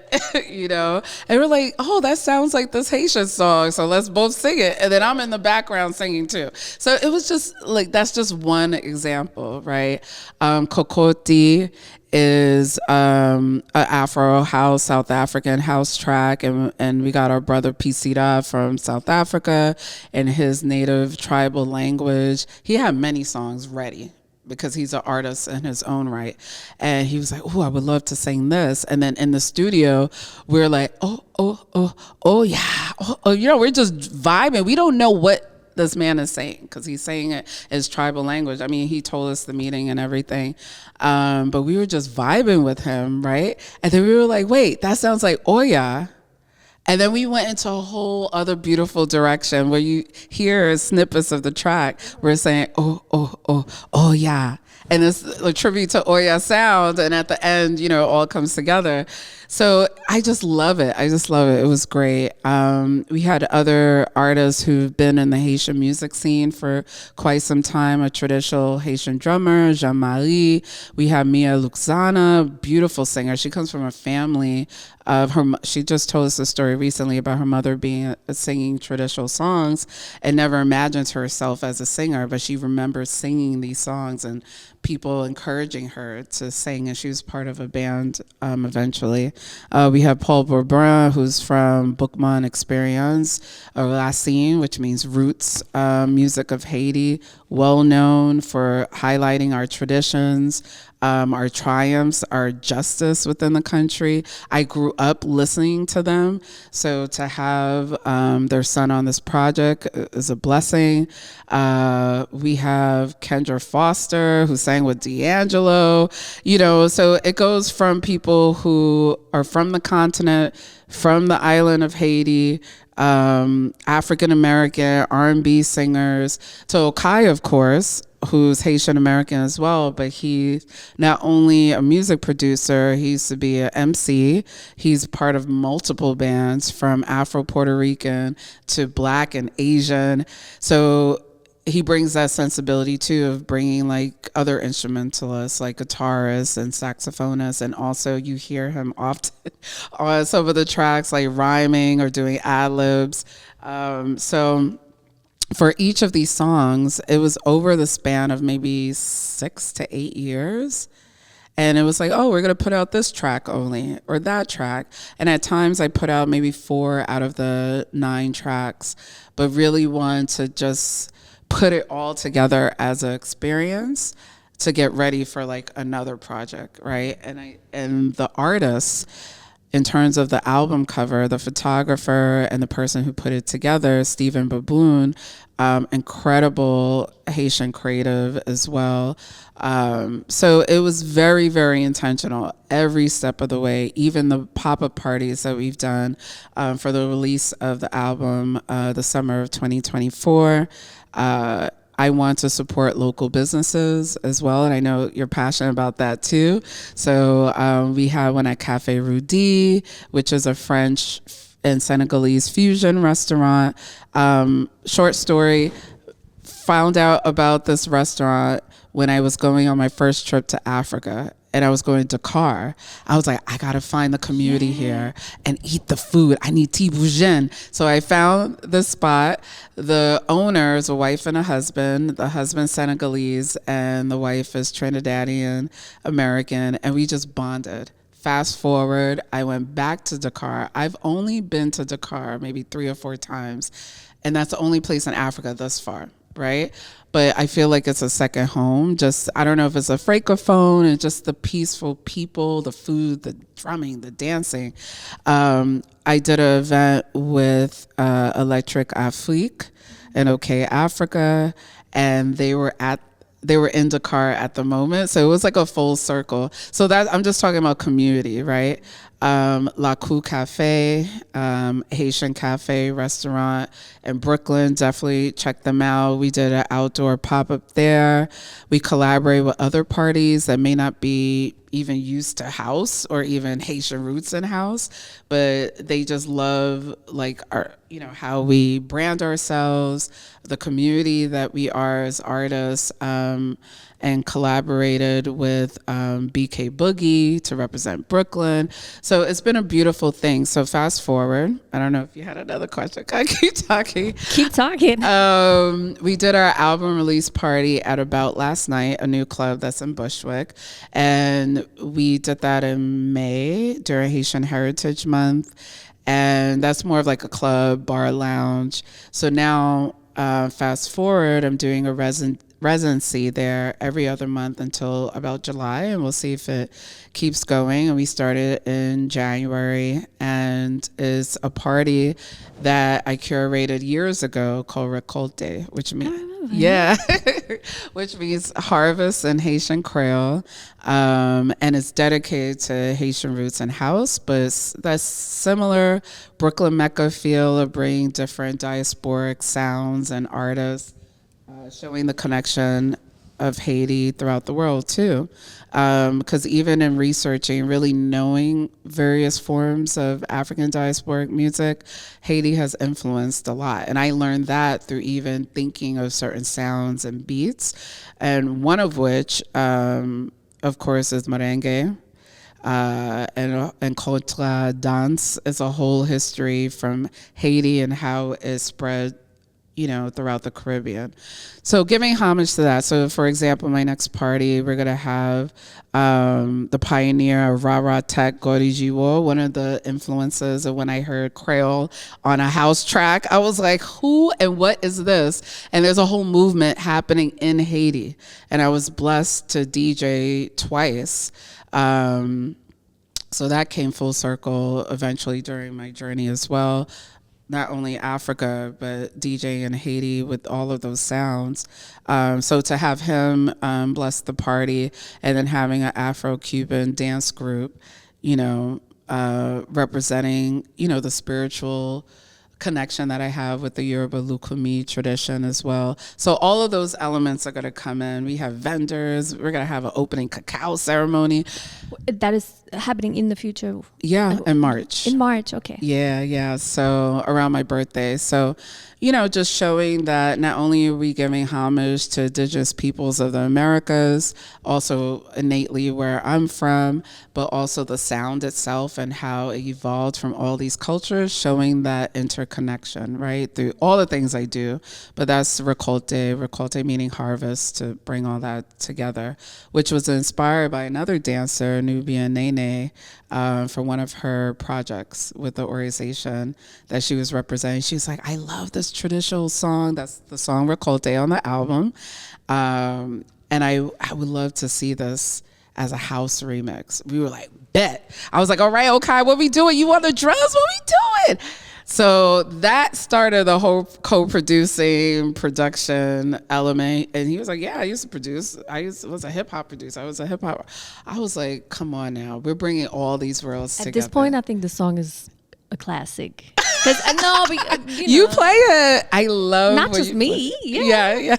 you know. And we're like, oh, that sounds like this Haitian song, so let's both sing it. And then I'm in the background singing too. So it was just like, that's just one example, right? Kokoti is a Afro house, South African house track, and we got our brother Pisita from South Africa in his native tribal language. He had many songs ready because he's an artist in his own right. And he was like, oh, I would love to sing this. And then in the studio, we're like, oh yeah. We're just vibing. We don't know what this man is saying because he's saying it as tribal language. I mean, he told us the meaning and everything. But we were just vibing with him, right? And then we were like, wait, that sounds like Oya. And then we went into a whole other beautiful direction where you hear snippets of the track. We're saying, oh, yeah. And it's a tribute to Oyasound. And at the end, it all comes together. So I just love it. It was great. We had other artists who've been in the Haitian music scene for quite some time. A traditional Haitian drummer, Jean-Marie. We have Mia Luxana, beautiful singer. She comes from a family of her. She just told us a story recently about her mother being singing traditional songs and never imagined herself as a singer, but she remembers singing these songs and people encouraging her to sing, and she was part of a band eventually. We have Paul Bourbon, who's from Bookman Experience, Racine, which means roots, music of Haiti, well known for highlighting our traditions, our triumphs, our justice within the country. I grew up listening to them, so to have their son on this project is a blessing. We have Kendra Foster, who sang with D'Angelo, so it goes from people who are from the continent, from the island of Haiti, African American R&B singers, to Okai, of course, who's Haitian American as well, but he's not only a music producer, he used to be an MC. He's part of multiple bands from Afro-Puerto Rican to Black and Asian. So he brings that sensibility too of bringing like other instrumentalists like guitarists and saxophonists, and also you hear him often on some of the tracks like rhyming or doing ad-libs. So for each of these songs, it was over the span of maybe 6 to 8 years. And it was like, oh, we're going to put out this track only or that track. And at times I put out maybe 4 out of the 9 tracks, but really wanted to just put it all together as an experience to get ready for like another project, right? And the artists, in terms of the album cover, the photographer and the person who put it together, Stephen Baboon, incredible Haitian creative as well. So it was very, very intentional every step of the way, even the pop-up parties that we've done for the release of the album the summer of 2024. I want to support local businesses as well, and I know you're passionate about that too. So we had one at Café Rudy, which is a French and Senegalese fusion restaurant. Short story, found out about this restaurant when I was going on my first trip to Africa. And I was going to Dakar. I was like, I gotta find the community here and eat the food. I need tiboujin. So I found the spot. The owner is a wife and a husband. The husband's Senegalese and the wife is Trinidadian American. And we just bonded. Fast forward, I went back to Dakar. I've only been to Dakar maybe 3 or 4 times. And that's the only place in Africa thus far, right? But I feel like it's a second home. Just, I don't know if it's a francophone and just the peaceful people, the food, the drumming, the dancing. I did an event with Electric Afrique and OK Africa, and they were in Dakar at the moment. So it was like a full circle. So that I'm just talking about community, right? La Cou Cafe, Haitian cafe restaurant in Brooklyn. Definitely check them out. We did an outdoor pop-up there. We collaborate with other parties that may not be even used to house or even Haitian Roots in house, but they just love like our, how we brand ourselves, the community that we are as artists. and collaborated with BK Boogie to represent Brooklyn. So it's been a beautiful thing. So fast forward, I don't know if you had another question. Can I keep talking? Keep talking. We did our album release party at About last night, a new club that's in Bushwick. And we did that in May during Haitian Heritage Month. And that's more of like a club, bar, lounge. So now, fast forward, I'm doing a residency there every other month until about July, and we'll see if it keeps going. And we started in January, and is a party that I curated years ago called Recolte, which means which means harvest in Haitian Creole, and it's dedicated to Haitian roots and house, but that's similar Brooklyn Mecca feel of bringing different diasporic sounds and artists, showing the connection of Haiti throughout the world too. Because even in researching, really knowing various forms of African diasporic music, Haiti has influenced a lot. And I learned that through even thinking of certain sounds and beats. And one of which, of course, is merengue. And contra dance is a whole history from Haiti and how it spread, throughout the Caribbean. So giving homage to that. So for example, my next party, we're going to have the pioneer of Rara Tech, Gorijiwo, one of the influences of when I heard Creole on a house track. I was like, who and what is this? And there's a whole movement happening in Haiti. And I was blessed to DJ twice. So that came full circle eventually during my journey as well. Not only Africa, but DJ in Haiti with all of those sounds. So to have him bless the party, and then having an Afro-Cuban dance group, representing, the spiritual connection that I have with the Yoruba Lukumi tradition as well. So all of those elements are going to come in. We have vendors. We're going to have an opening cacao ceremony. That is happening in the future? Yeah, in March. In March, okay. Yeah. So around my birthday. So, just showing that not only are we giving homage to indigenous peoples of the Americas, also innately where I'm from, but also the sound itself and how it evolved from all these cultures, showing that interconnection, right, through all the things I do. But that's Recolte meaning harvest, to bring all that together, which was inspired by another dancer, Nubia Nene, for one of her projects with the organization that she was representing. She was like, I love this traditional song. That's the song Recolte on the album. And I would love to see this as a house remix. We were like, bet. I was like, all right, okay, what we doing? You want the drums? What we doing? So that started the whole co-producing production element. And he was like, yeah, I used to produce. Was a hip hop producer. I was like, come on now. We're bringing all these worlds together. At this point, I think the song is a classic. Because you play it. I love not just me. Yeah.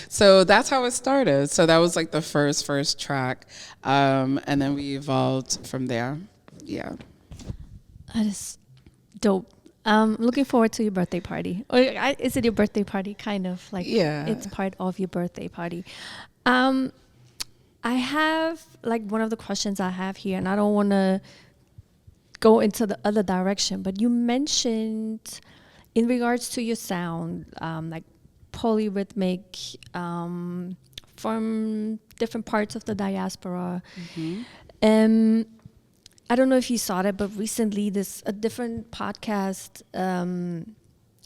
So that's how it started. So that was like the first track. And then we evolved from there. Yeah. That is dope. Looking forward to your birthday party. Or is it your birthday party? Kind of like, yeah, it's part of your birthday party. I have like one of the questions I have here, and I don't want to go into the other direction, but you mentioned in regards to your sound, like polyrhythmic, from different parts of the diaspora. Mm-hmm. I don't know if you saw that, but recently a different podcast,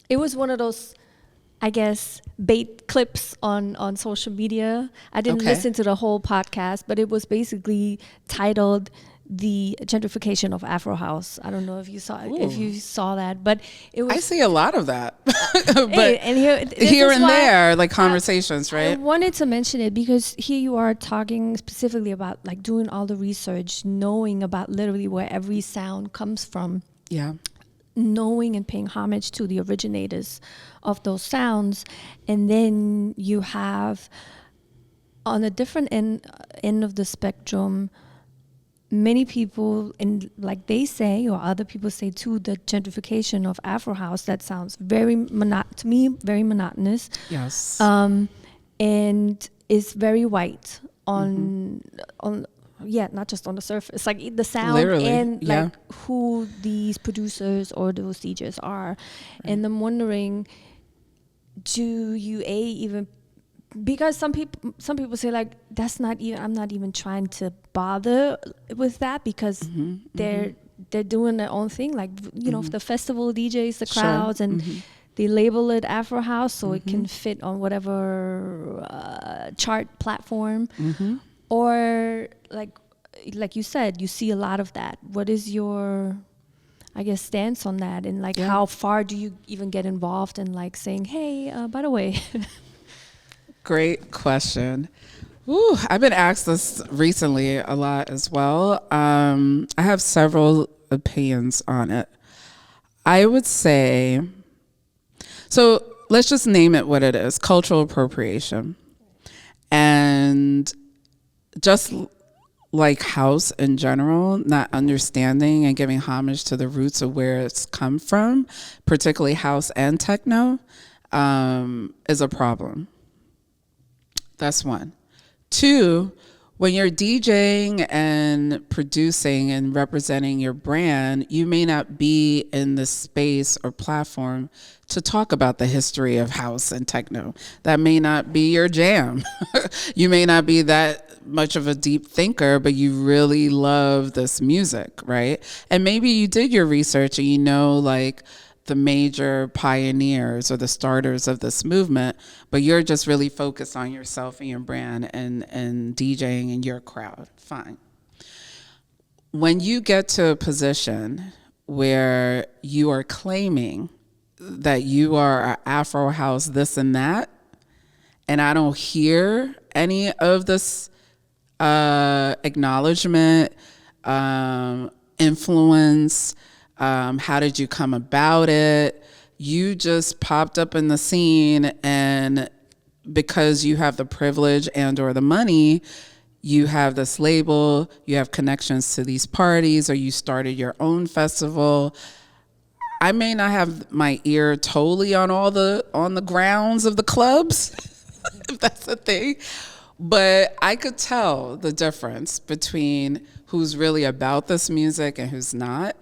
it was one of those, I guess, bait clips on social media. I didn't listen to the whole podcast, but it was basically titled "The Gentrification of Afro House." I don't know if you saw that, but it was. I see a lot of that, but here and there, like conversations, right? I wanted to mention it because here you are talking specifically about like doing all the research, knowing about literally where every sound comes from. Yeah. Knowing and paying homage to the originators of those sounds. And then you have on a different end of the spectrum, many people, and like they say, or other people say too, the gentrification of Afro House, that sounds very to me very monotonous. Yes. And is very white on not just on the surface, like the sound Literally, and yeah. like who these producers or those DJs are. And I'm wondering, do you even, because some people say like that's not even, I'm not even trying to bother with that because they're doing their own thing, like you know, the festival DJs, the crowds, and they label it Afro House so it can fit on whatever chart platform. Or like you said, you see a lot of that. What is your, I guess, stance on that, and like how far do you even get involved in like saying, hey, by the way? Great question. Ooh, I've been asked this recently a lot as well. I have several opinions on it. I would say, so let's just name it what it is: cultural appropriation. And just like house in general, not understanding and giving homage to the roots of where it's come from, particularly house and techno, is a problem. That's one. Two, when you're DJing and producing and representing your brand, you may not be in the space or platform to talk about the history of house and techno. That may not be your jam. You may not be that much of a deep thinker, but you really love this music, right? And maybe you did your research and you know like the major pioneers or the starters of this movement, but you're just really focused on yourself and your brand and DJing and your crowd. Fine. When you get to a position where you are claiming that you are an Afro house, this and that, and I don't hear any of this acknowledgement, influence, how did you come about it? You just popped up in the scene, and because you have the privilege and or the money, you have this label, you have connections to these parties, or you started your own festival. I may not have my ear totally on on the grounds of the clubs, if that's a thing, but I could tell the difference between who's really about this music and who's not.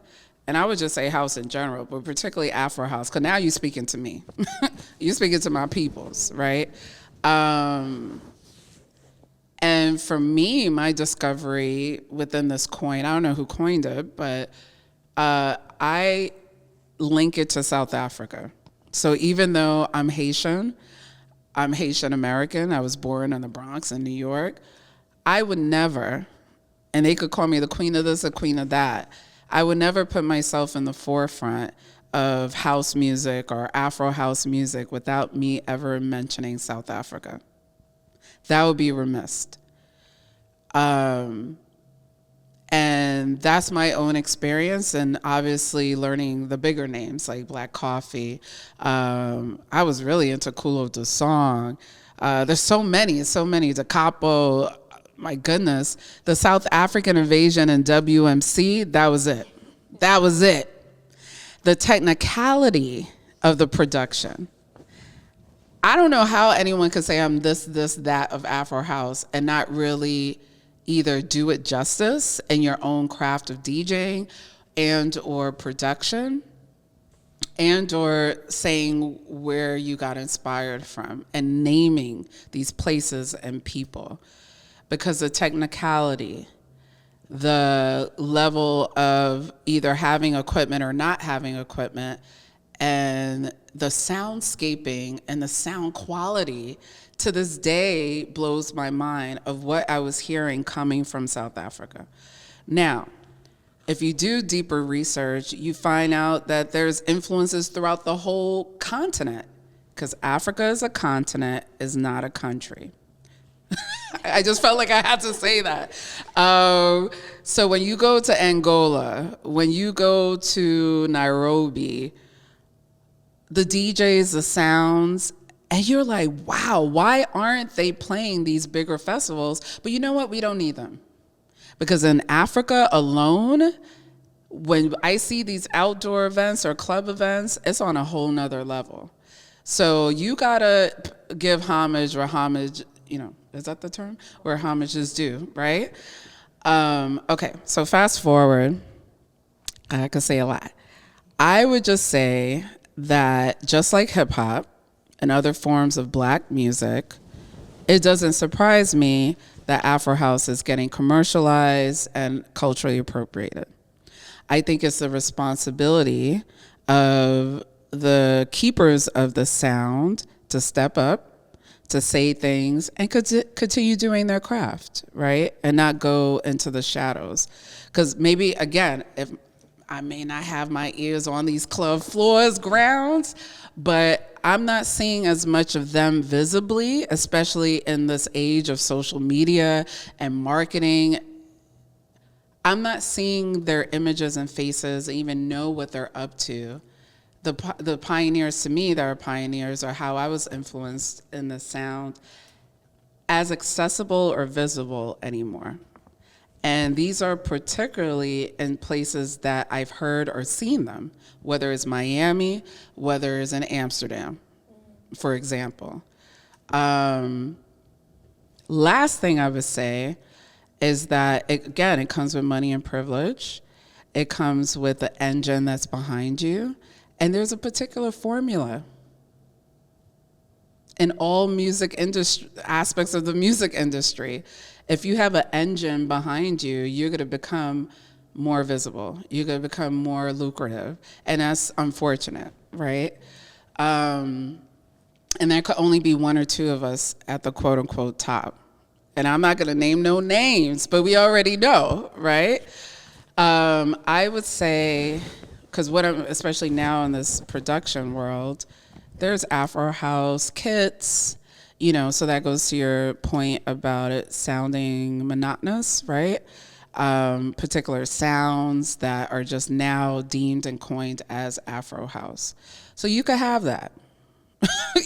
And I would just say house in general, but particularly Afro house, because now you're speaking to me. You're speaking to my peoples, right? And for me, my discovery within this coin, I don't know who coined it, but I link it to South Africa. So even though I'm Haitian American, I was born in the Bronx in New York, I would never, and they could call me the queen of this or queen of that, I would never put myself in the forefront of house music or Afro house music without me ever mentioning South Africa. That would be remiss. And that's my own experience, and obviously learning the bigger names like Black Coffee. I was really into Kulo the Song. There's so many, the Capo. My goodness, the South African Invasion and WMC, that was it. The technicality of the production. I don't know how anyone could say I'm this, that of Afro House and not really either do it justice in your own craft of DJing and or production and or saying where you got inspired from and naming these places and people. Because the technicality, the level of either having equipment or not having equipment, and the soundscaping and the sound quality to this day blows my mind of what I was hearing coming from South Africa. Now, if you do deeper research, you find out that there's influences throughout the whole continent, because Africa is a continent, is not a country. I just felt like I had to say that. So when you go to Angola, when you go to Nairobi, the DJs, the sounds, and you're like, wow, why aren't they playing these bigger festivals? But you know what? We don't need them. Because in Africa alone, when I see these outdoor events or club events, it's on a whole nother level. So you gotta give homage, Is that the term? Where homage is due, right? Okay, so fast forward. I could say a lot. I would just say that just like hip hop and other forms of black music, it doesn't surprise me that Afro House is getting commercialized and culturally appropriated. I think it's the responsibility of the keepers of the sound to step up, to say things, and continue doing their craft, right? And not go into the shadows. Because maybe, again, if I may not have my ears on these club floors, grounds, but I'm not seeing as much of them visibly, especially in this age of social media and marketing. I'm not seeing their images and faces, even know what they're up to. The pioneers, to me, that are pioneers, or how I was influenced in the sound, as accessible or visible anymore. And these are particularly in places that I've heard or seen them, whether it's Miami, whether it's in Amsterdam, for example. Last thing I would say is that, it comes with money and privilege. It comes with the engine that's behind you. And there's a particular formula in all music industry, aspects of the music industry. If you have an engine behind you, you're going to become more visible. You're going to become more lucrative. And that's unfortunate, right? And there could only be one or two of us at the quote unquote top. And I'm not going to name no names, but we already know, right? I would say, because what I'm, especially now in this production world, there's Afro House kits, you know, so that goes to your point about it sounding monotonous, right? Particular sounds that are just now deemed and coined as Afro House. So you could have that.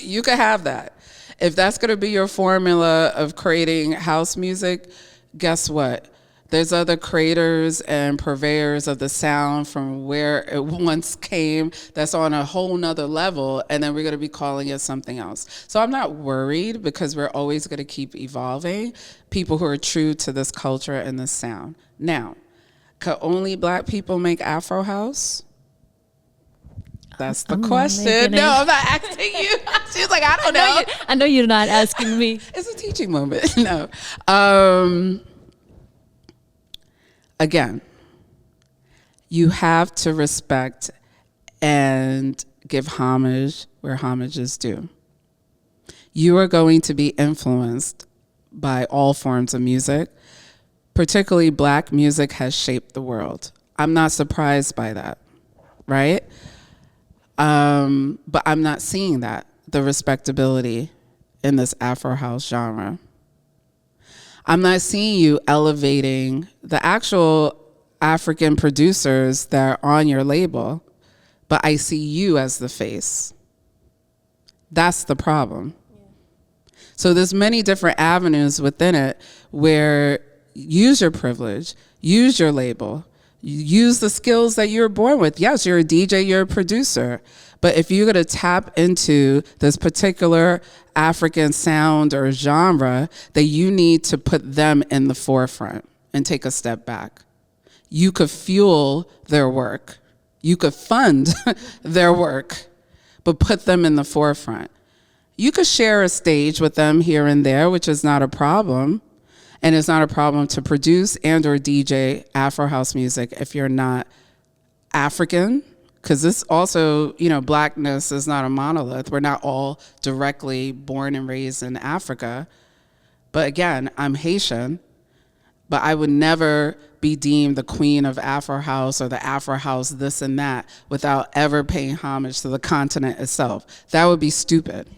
You could have that. If that's going to be your formula of creating house music, guess what? There's other creators and purveyors of the sound from where it once came that's on a whole nother level, and then we're going to be calling it something else. So I'm not worried, because we're always going to keep evolving people who are true to this culture and this sound. Now, could only black people make Afro house? That's the question. No, I'm not asking you. She's like, I don't know. I know you're not asking me. It's a teaching moment. No. Again, you have to respect and give homage where homage is due. You are going to be influenced by all forms of music. Particularly black music has shaped the world. I'm not surprised by that, right? But I'm not seeing that, the respectability in this Afro house genre. I'm not seeing you elevating the actual African producers that are on your label, but I see you as the face. That's the problem. Yeah. So there's many different avenues within it where use your privilege, use your label, use the skills that you're born with. Yes, you're a DJ, you're a producer. But if you're going to tap into this particular African sound or genre, that you need to put them in the forefront and take a step back. You could fuel their work. You could fund their work, but put them in the forefront. You could share a stage with them here and there, which is not a problem. And it's not a problem to produce and or DJ Afro house music if you're not African. Because this also, you know, blackness is not a monolith. We're not all directly born and raised in Africa. But again, I'm Haitian, but I would never be deemed the queen of Afro house or the Afro house this and that without ever paying homage to the continent itself. That would be stupid.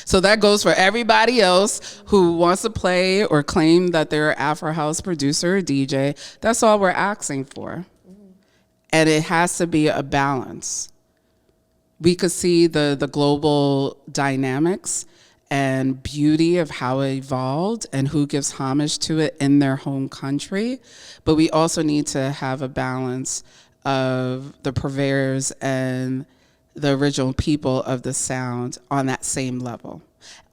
So that goes for everybody else who wants to play or claim that they're an Afro house producer or DJ. That's all we're asking for. And it has to be a balance. We could see the global dynamics and beauty of how it evolved and who gives homage to it in their home country. But we also need to have a balance of the purveyors and the original people of the sound on that same level,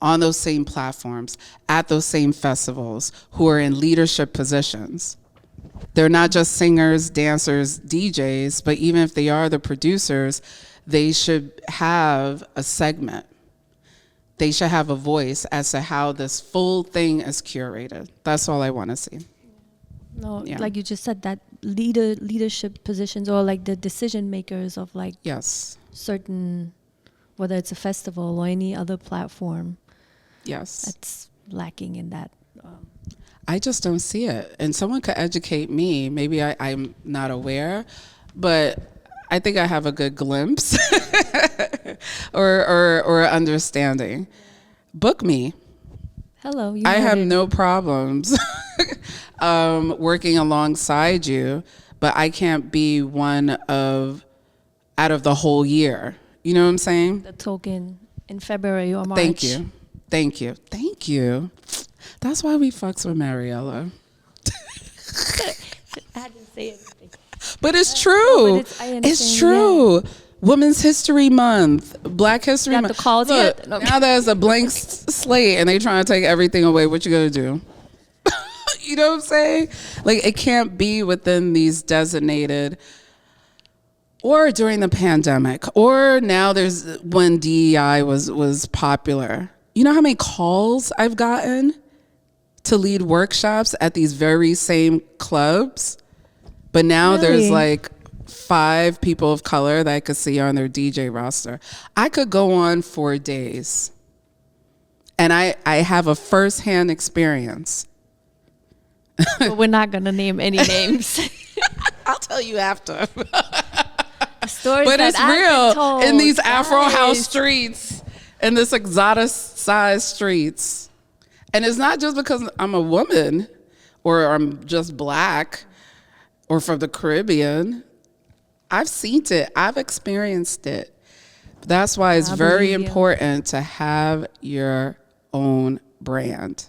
on those same platforms, at those same festivals, who are in leadership positions. They're not just singers, dancers, DJs, but even if they are the producers, they should have a segment. They should have a voice as to how this full thing is curated. That's all I want to see. No, Yeah. like you just said, that leadership positions, or like the decision makers of like Yes. certain, whether it's a festival or any other platform, Yes. that's lacking in that. I just don't see it. And someone could educate me. Maybe I'm not aware, but I think I have a good glimpse or understanding. Book me. Hello, you I have noted. no problems working alongside you, but I can't be one of out of the whole year. You know what I'm saying? The token in February or March. Thank you. Thank you. Thank you. That's why we fucks with Mariella. I didn't say anything. But it's true. But I understand, it's true. Women's History Month, Black History Got Month. the calls Look, yet? No. now there's a blank slate and they trying to take everything away. What you gonna do? You know what I'm saying? Like, it can't be within these designated, or during the pandemic, or now there's when DEI was popular. You know how many calls I've gotten to lead workshops at these very same clubs? But now there's Really? like 5 people of color that I could see on their DJ roster. I could go on for days. And I have a firsthand experience. But we're not going to name any names. I'll tell you after. Stories But that it's I've been real told. in these Afro house Yes. streets, in this exoticized streets. And it's not just because I'm a woman or I'm just black or from the Caribbean. I've seen it. I've experienced it. That's why it's I very believe you. important to have your own brand,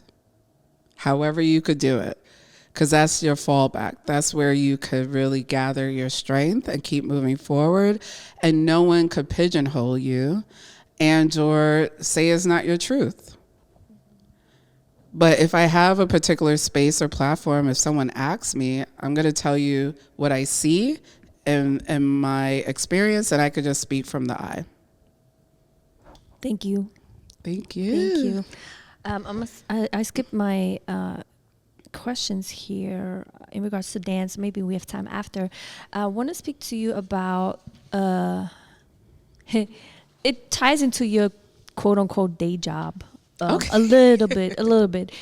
however you could do it, because that's your fallback. That's where you could really gather your strength and keep moving forward, and no one could pigeonhole you and or say it's not your truth. But if I have a particular space or platform, if someone asks me, I'm going to tell you what I see and my experience, and I could just speak from the eye. Thank you. Thank you. Thank you. I skipped my questions here in regards to dance. Maybe we have time after. I want to speak to you about, it ties into your quote unquote day job. Okay. A little bit.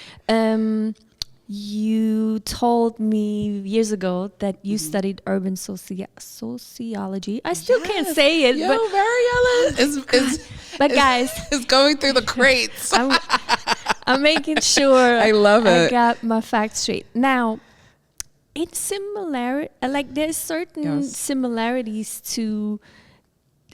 You told me years ago that you studied urban sociology. I still can't say it, Yo, but Mariella but guys, is going through the crates. I'm making sure I love I it. got my facts straight. Now, it's similar. Like there's certain Yes. similarities to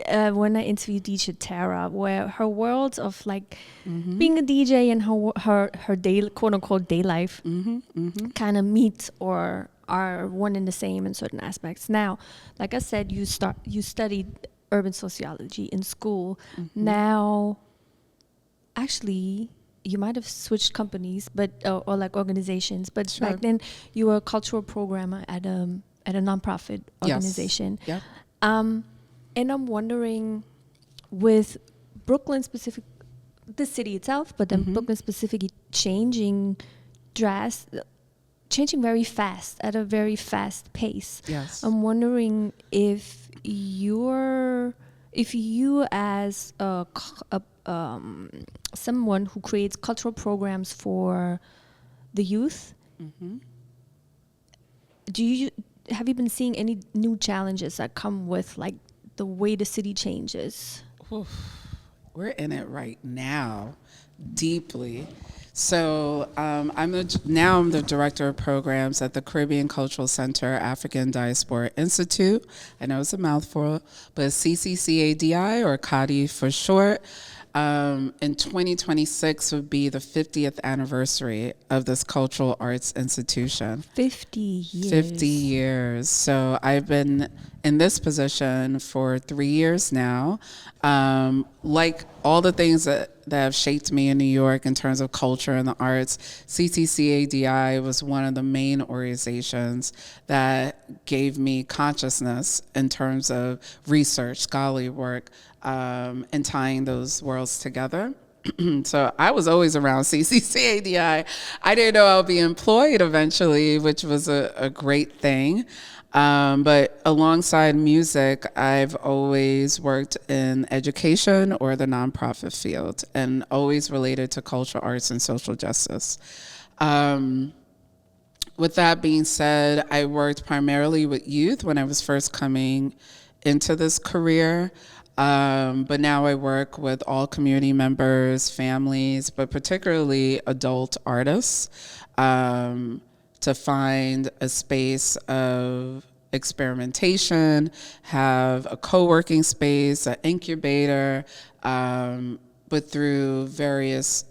when I interviewed DJ Tara, where her worlds of like being a DJ and her day, quote unquote day life kind of meet or are one and the same in certain aspects. Now, like I said, you studied urban sociology in school. Now, actually, you might have switched companies, but or like organizations. But Sure. back then, you were a cultural programmer at a nonprofit organization. Yep. And I'm wondering, with Brooklyn specific, the city itself, but then Brooklyn specifically changing very fast at a very fast pace. Yes. I'm wondering if you as someone who creates cultural programs for the youth, have you been seeing any new challenges that come with like the way the city changes? We're in it right now, deeply. So I'm the director of programs at the Caribbean Cultural Center, African Diaspora Institute. I know it's a mouthful, but it's CCCADI, or CADI for short. In 2026 would be the 50th anniversary of this cultural arts institution. 50 years. 50 years. So I've been in this position for 3 years now. Like all the things that have shaped me in New York in terms of culture and the arts, CCCADI was one of the main organizations that gave me consciousness in terms of research, scholarly work, and tying those worlds together. So I was always around CCCADI. I didn't know I would be employed eventually, which was a great thing. But alongside music, I've always worked in education or the nonprofit field, and always related to cultural arts and social justice. With that being said, I worked primarily with youth when I was first coming into this career. But now I work with all community members, families, but particularly adult artists, to find a space of experimentation, have a co-working space, an incubator, but through various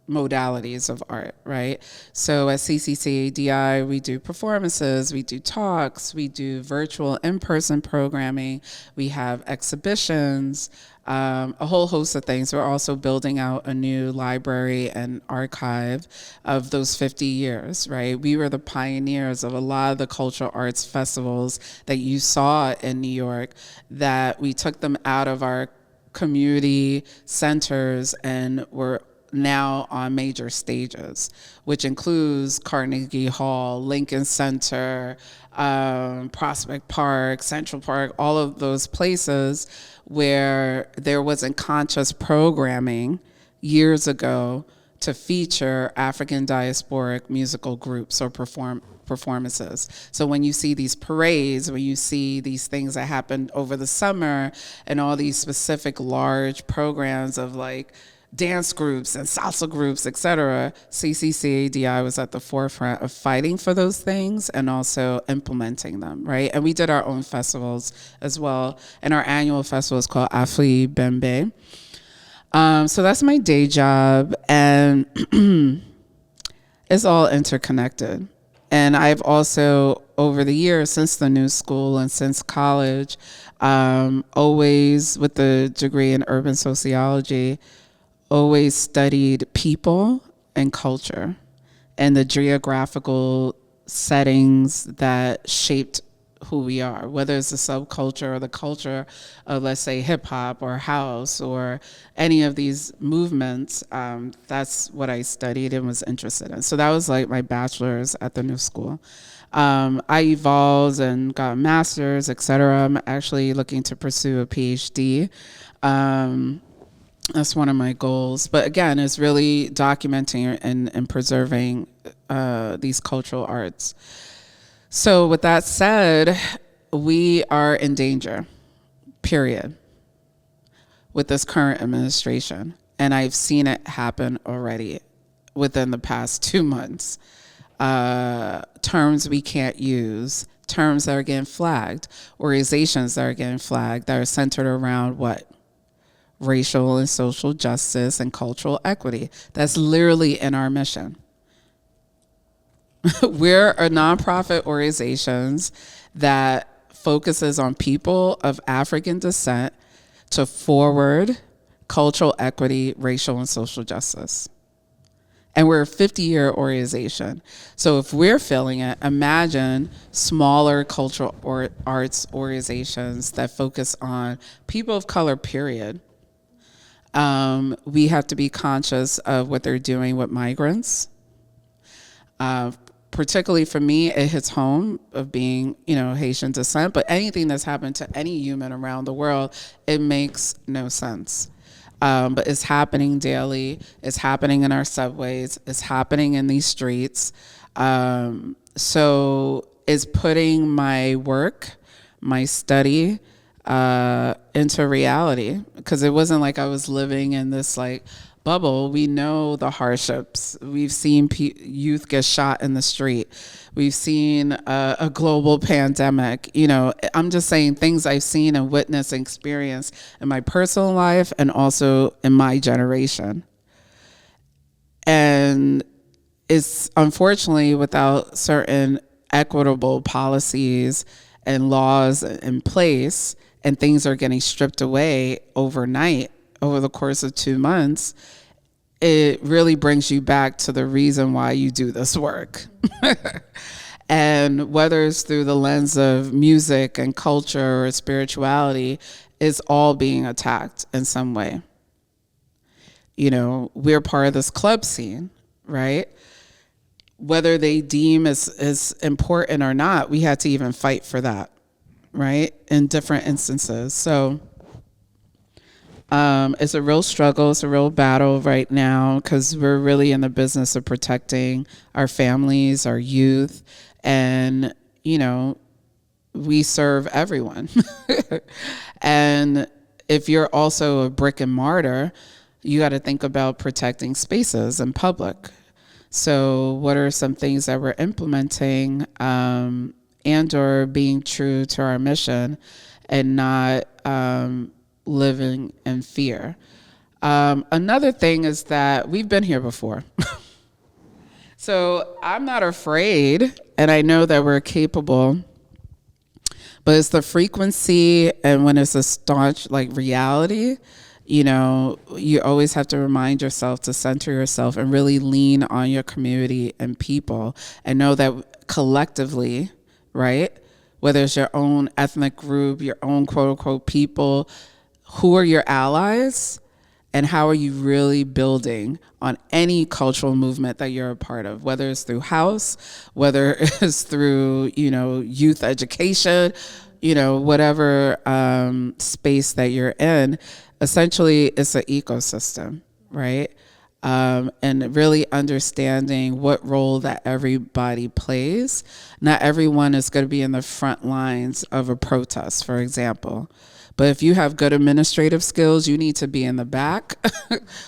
modalities of art, right? So at CCCADI, we do performances, we do talks, we do virtual in-person programming, we have exhibitions, a whole host of things. We're also building out a new library and archive of those 50 years, right? We were the pioneers of a lot of the cultural arts festivals that you saw in New York, that we took them out of our community centers and were now on major stages, which includes Carnegie Hall, Lincoln Center, Prospect Park, Central Park, all of those places where there wasn't conscious programming years ago to feature African diasporic musical groups or performances. So when you see these parades, when you see these things that happened over the summer and all these specific large programs of like dance groups and salsa groups, et cetera, CCCADI was at the forefront of fighting for those things and also implementing them, right? And we did our own festivals as well. And our annual festival is called Afri-Bembe. So that's my day job, and it's all interconnected. And I've also, over the years, since the new school and since college, always with the degree in urban sociology, always studied people and culture and the geographical settings that shaped who we are, whether it's the subculture or the culture of, let's say, hip hop or house or any of these movements. That's what I studied and was interested in. So that was like my bachelor's at the new school. I evolved and got a master's, et cetera. I'm actually looking to pursue a PhD. That's one of my goals. But again, it's really documenting and preserving these cultural arts. So with that said, we are in danger, period, with this current administration. And I've seen it happen already within the past 2 months. Terms we can't use, terms that are getting flagged, organizations that are getting flagged that are centered around what? Racial and social justice and cultural equity. That's literally in our mission. We're a nonprofit organizations that focuses on people of African descent to forward cultural equity, racial and social justice. And we're a 50-year organization. So if we're feeling it, imagine smaller cultural or arts organizations that focus on people of color, period. We have to be conscious of what they're doing with migrants. Particularly for me, it hits home of being, Haitian descent, but anything that's happened to any human around the world, it makes no sense. But it's happening daily. It's happening in our subways. It's happening in these streets. So it's putting my work, my study, into reality, because it wasn't like I was living in this like bubble, we know the hardships. We've seen youth get shot in the street. We've seen a global pandemic. You know, I'm just saying things I've seen and witnessed and experienced in my personal life and also in my generation. And it's unfortunately without certain equitable policies and laws in place, and things are getting stripped away overnight over the course of 2 months, it really brings you back to the reason why you do this work. And whether it's through the lens of music and culture or spirituality, it's all being attacked in some way. You know, we're part of this club scene, right? Whether they deem as important or not, we had to even fight for that, right? In different instances. So it's a real struggle. It's a real battle right now because we're really in the business of protecting our families, our youth, and, you know, we serve everyone. And if you're also a brick and mortar, you got to think about protecting spaces in public. So what are some things that we're implementing and or being true to our mission and not living in fear? Another thing is that we've been here before. So I'm not afraid, and I know that we're capable, but it's the frequency, and when it's a staunch like reality, you know, you always have to remind yourself to center yourself and really lean on your community and people and know that collectively, right, whether it's your own ethnic group, your own quote unquote people, who are your allies and how are you really building on any cultural movement that you're a part of, whether it's through house, whether it's through, you know, youth education, you know, whatever space that you're in. Essentially, it's an ecosystem, right? And really understanding what role that everybody plays. Not everyone is going to be in the front lines of a protest, for example. But if you have good administrative skills, you need to be in the back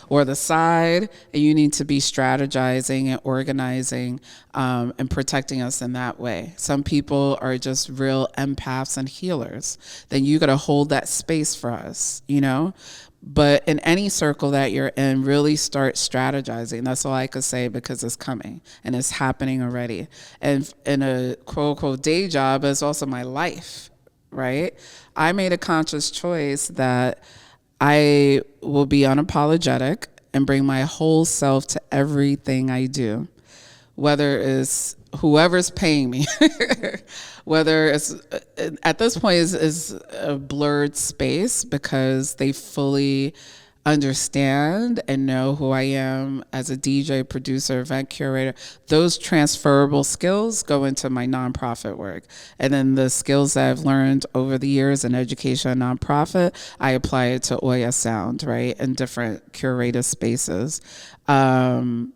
or the side, and you need to be strategizing and organizing and protecting us in that way. Some people are just real empaths and healers. Then you got to hold that space for us, you know? But in any circle that you're in, really start strategizing. That's all I could say because it's coming and it's happening already. And in a quote unquote day job is also my life, right? I made a conscious choice that I will be unapologetic and bring my whole self to everything I do, whether it's whoever's paying me, whether it's at this point is a blurred space because they fully understand and know who I am as a DJ, producer, event curator. Those transferable skills go into my nonprofit work. And then the skills that I've learned over the years in education and nonprofit, I apply it to Oyasound, right, in different curated spaces. And,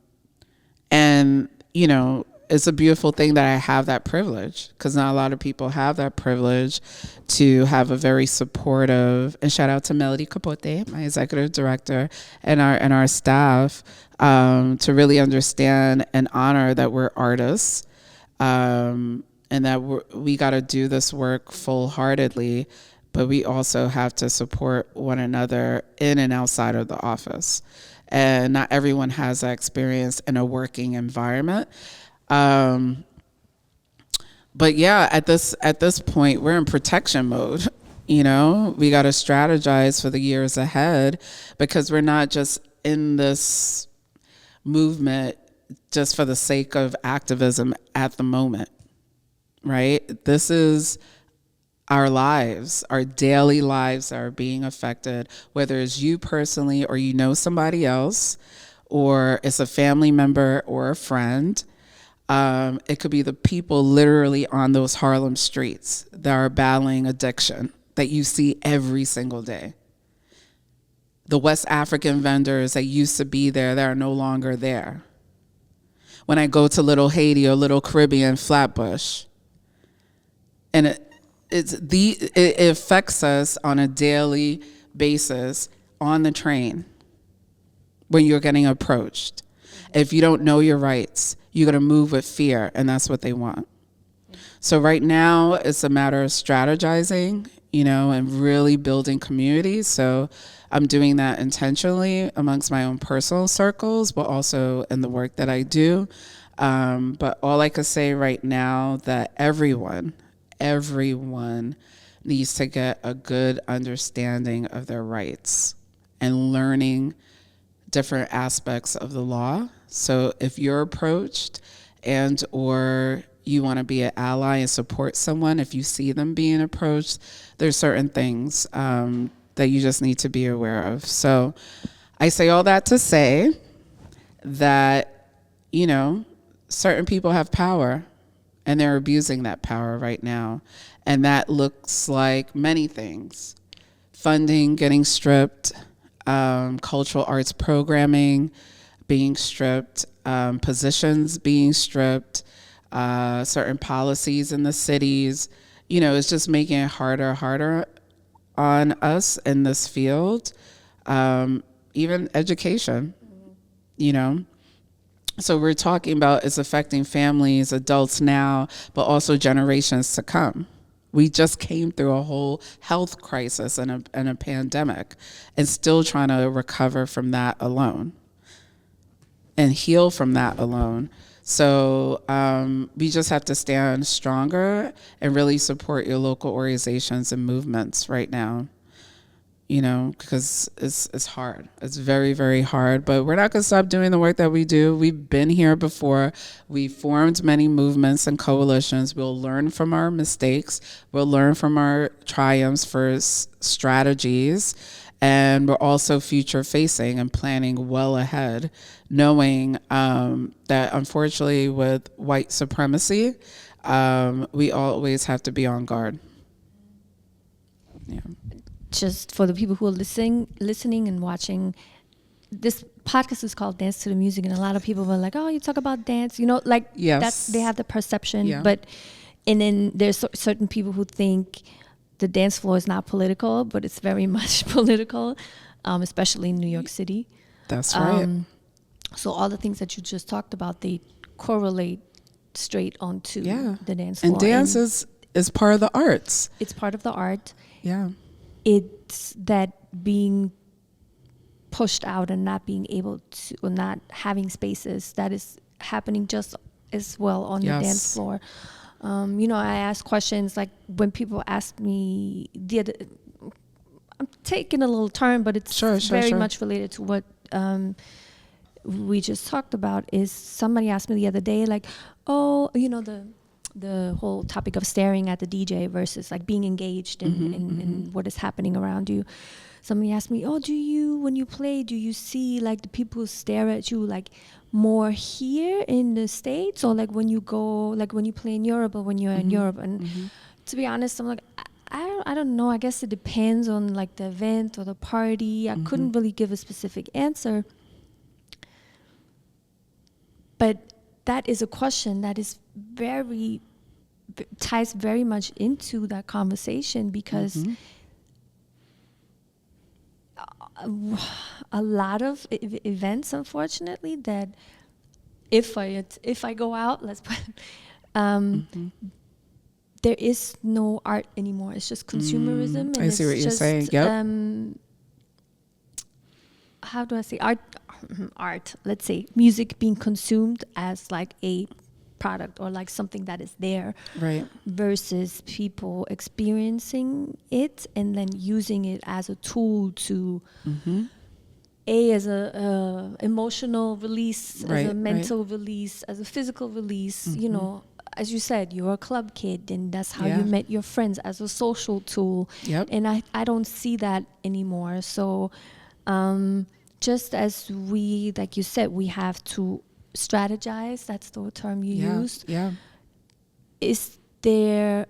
you know, it's a beautiful thing that I have that privilege because not a lot of people have that privilege to have a very supportive, and shout out to Melody Capote, my executive director, and our staff, to really understand and honor that we're artists, and that we got to do this work full-heartedly, but we also have to support one another in and outside of the office. And not everyone has that experience in a working environment. But yeah, at this point, we're in protection mode. You know, we got to strategize for the years ahead because we're not just in this movement just for the sake of activism at the moment, right? This is our lives, our daily lives that are being affected, whether it's you personally or you know somebody else, or it's a family member or a friend. It could be the people literally on those Harlem streets that are battling addiction that you see every single day. The West African vendors that used to be there that are no longer there. When I go to Little Haiti or Little Caribbean, Flatbush, and it affects us on a daily basis on the train. when you're getting approached. If you don't know your rights, you're going to move with fear, and that's what they want. So right now, it's a matter of strategizing, and really building communities. So I'm doing that intentionally amongst my own personal circles, but also in the work that I do. But all I could say right now that everyone needs to get a good understanding of their rights and learning different aspects of the law. So if you're approached and or you want to be an ally and support someone, if you see them being approached, there's certain things that you just need to be aware of. So I say all that to say that, certain people have power and they're abusing that power right now. And that looks like many things. Funding getting stripped, cultural arts programming being stripped, positions being stripped, certain policies in the cities. It's just making it harder on us in this field. Even education, So we're talking about it's affecting families, adults now, but also generations to come. We just came through a whole health crisis and a pandemic and still trying to recover from that alone and heal from that alone. So we just have to stand stronger and really support your local organizations and movements right now, because it's hard. It's very, very hard, but we're not going to stop doing the work that we do. We've been here before. We formed many movements and coalitions. We'll learn from our mistakes. We'll learn from our triumphs for strategies. And we're also future facing and planning well ahead, knowing that unfortunately with white supremacy, we always have to be on guard. Yeah. Just for the people who are listening and watching, this podcast is called Dance to the Music, and a lot of people were like, oh, you talk about dance, Yes. they have the perception, Yeah. and then there's certain people who think the dance floor is not political, but it's very much political, especially in New York City. That's right. So all the things that you just talked about, they correlate straight onto the dance floor. And dance is part of the arts. It's part of the art. Yeah. It's that being pushed out and not being able to, or not having spaces that is happening just as well on the dance floor. I ask questions like when people ask me I'm taking a little turn, but it's very much related to what we just talked about. Is somebody asked me the other day, like, oh, the whole topic of staring at the DJ versus like being engaged in what is happening around you. Somebody asked me, oh, when you play, do you see like the people stare at you like more here in the States, or like when you play in Europe or when you're in Europe? And to be honest, I'm like, I don't know. I guess it depends on like the event or the party. I couldn't really give a specific answer. But that is a question that is ties very much into that conversation, because a lot of events, unfortunately, that if I go out, let's put, there is no art anymore. It's just consumerism. And I see what you're saying. Yep. How do I say art? Let's say music being consumed as like a product or like something that is there, right? Versus people experiencing it and then using it as a tool to as a emotional release, as a mental release, as a physical release. As you said, you're a club kid, and that's how you met your friends, as a social tool. Yep. And I don't see that anymore. So just as we, like you said, we have to strategize, that's the term you used. Yeah. Is there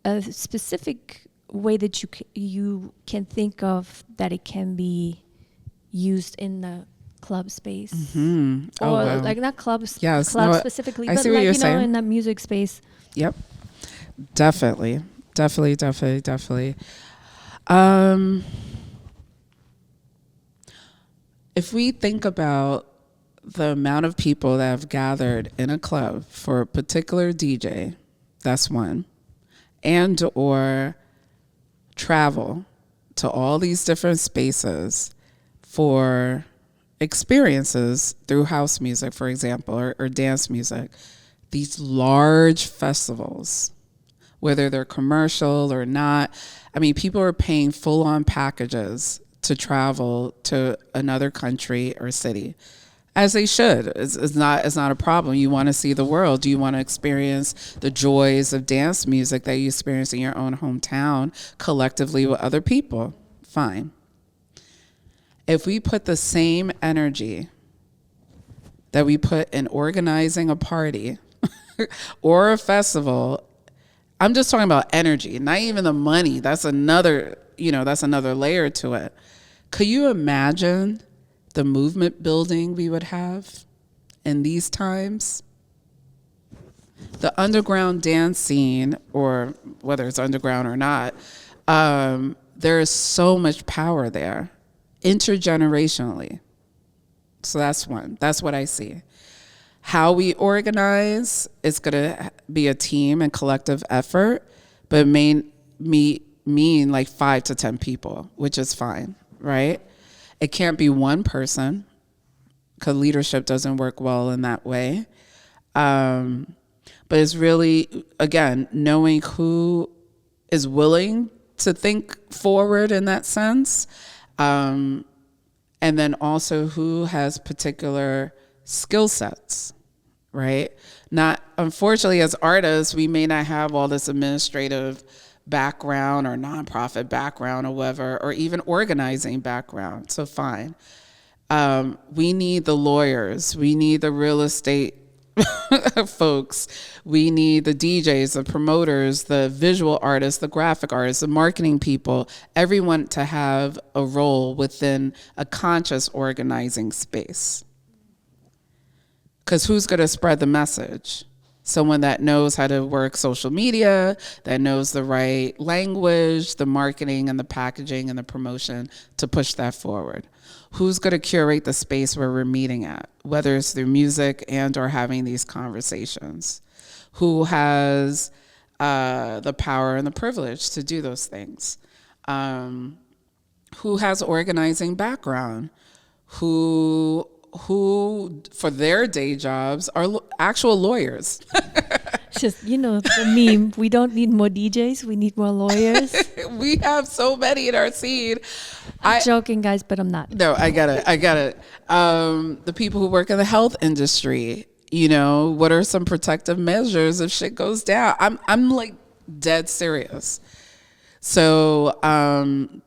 a specific way that you can think of that it can be used in the club space? Or like not clubs, clubs specifically, but like, in that music space. Yep. Definitely. if we think about the amount of people that have gathered in a club for a particular DJ, that's one, and or travel to all these different spaces for experiences through house music, for example, or dance music, these large festivals, whether they're commercial or not. I mean, people are paying full-on packages to travel to another country or city, as they should. It's not a problem. You want to see the world. Do you want to experience the joys of dance music that you experience in your own hometown collectively with other people? Fine. If we put the same energy that we put in organizing a party or a festival, I'm just talking about energy, not even the money. That's another layer to it. Could you imagine the movement building we would have in these times? The underground dance scene, or whether it's underground or not, there is so much power there, intergenerationally. So that's one. That's what I see. How we organize is going to be a team and collective effort, but it may mean like 5 to 10 people, which is fine, right? It can't be one person, because leadership doesn't work well in that way. But it's really, again, knowing who is willing to think forward in that sense, and then also who has particular skill sets, right? Unfortunately, as artists, we may not have all this administrative background or nonprofit background or whatever, or even organizing background. So fine. We need the lawyers. We need the real estate folks. We need the DJs, the promoters, the visual artists, the graphic artists, the marketing people, everyone to have a role within a conscious organizing space. Because who's going to spread the message? Someone that knows how to work social media, that knows the right language, the marketing and the packaging and the promotion to push that forward. Who's going to curate the space where we're meeting at, whether it's through music and or having these conversations? Who has the power and the privilege to do those things? Who has organizing background? Who for their day jobs are actual lawyers. It's just, the meme, we don't need more DJs, we need more lawyers. We have so many in our scene. I'm joking, guys, but I'm not. No, I get it. The people who work in the health industry, what are some protective measures if shit goes down? I'm like dead serious. So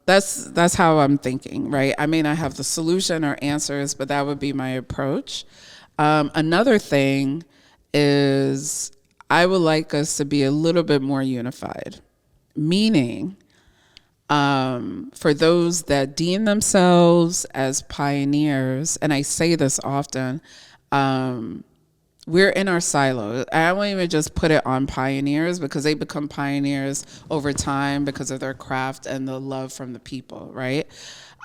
that's how I'm thinking, right? I may not have the solution or answers, but that would be my approach. Another thing is I would like us to be a little bit more unified, meaning for those that deem themselves as pioneers, and I say this often, we're in our silo. I won't even just put it on pioneers, because they become pioneers over time because of their craft and the love from the people, right?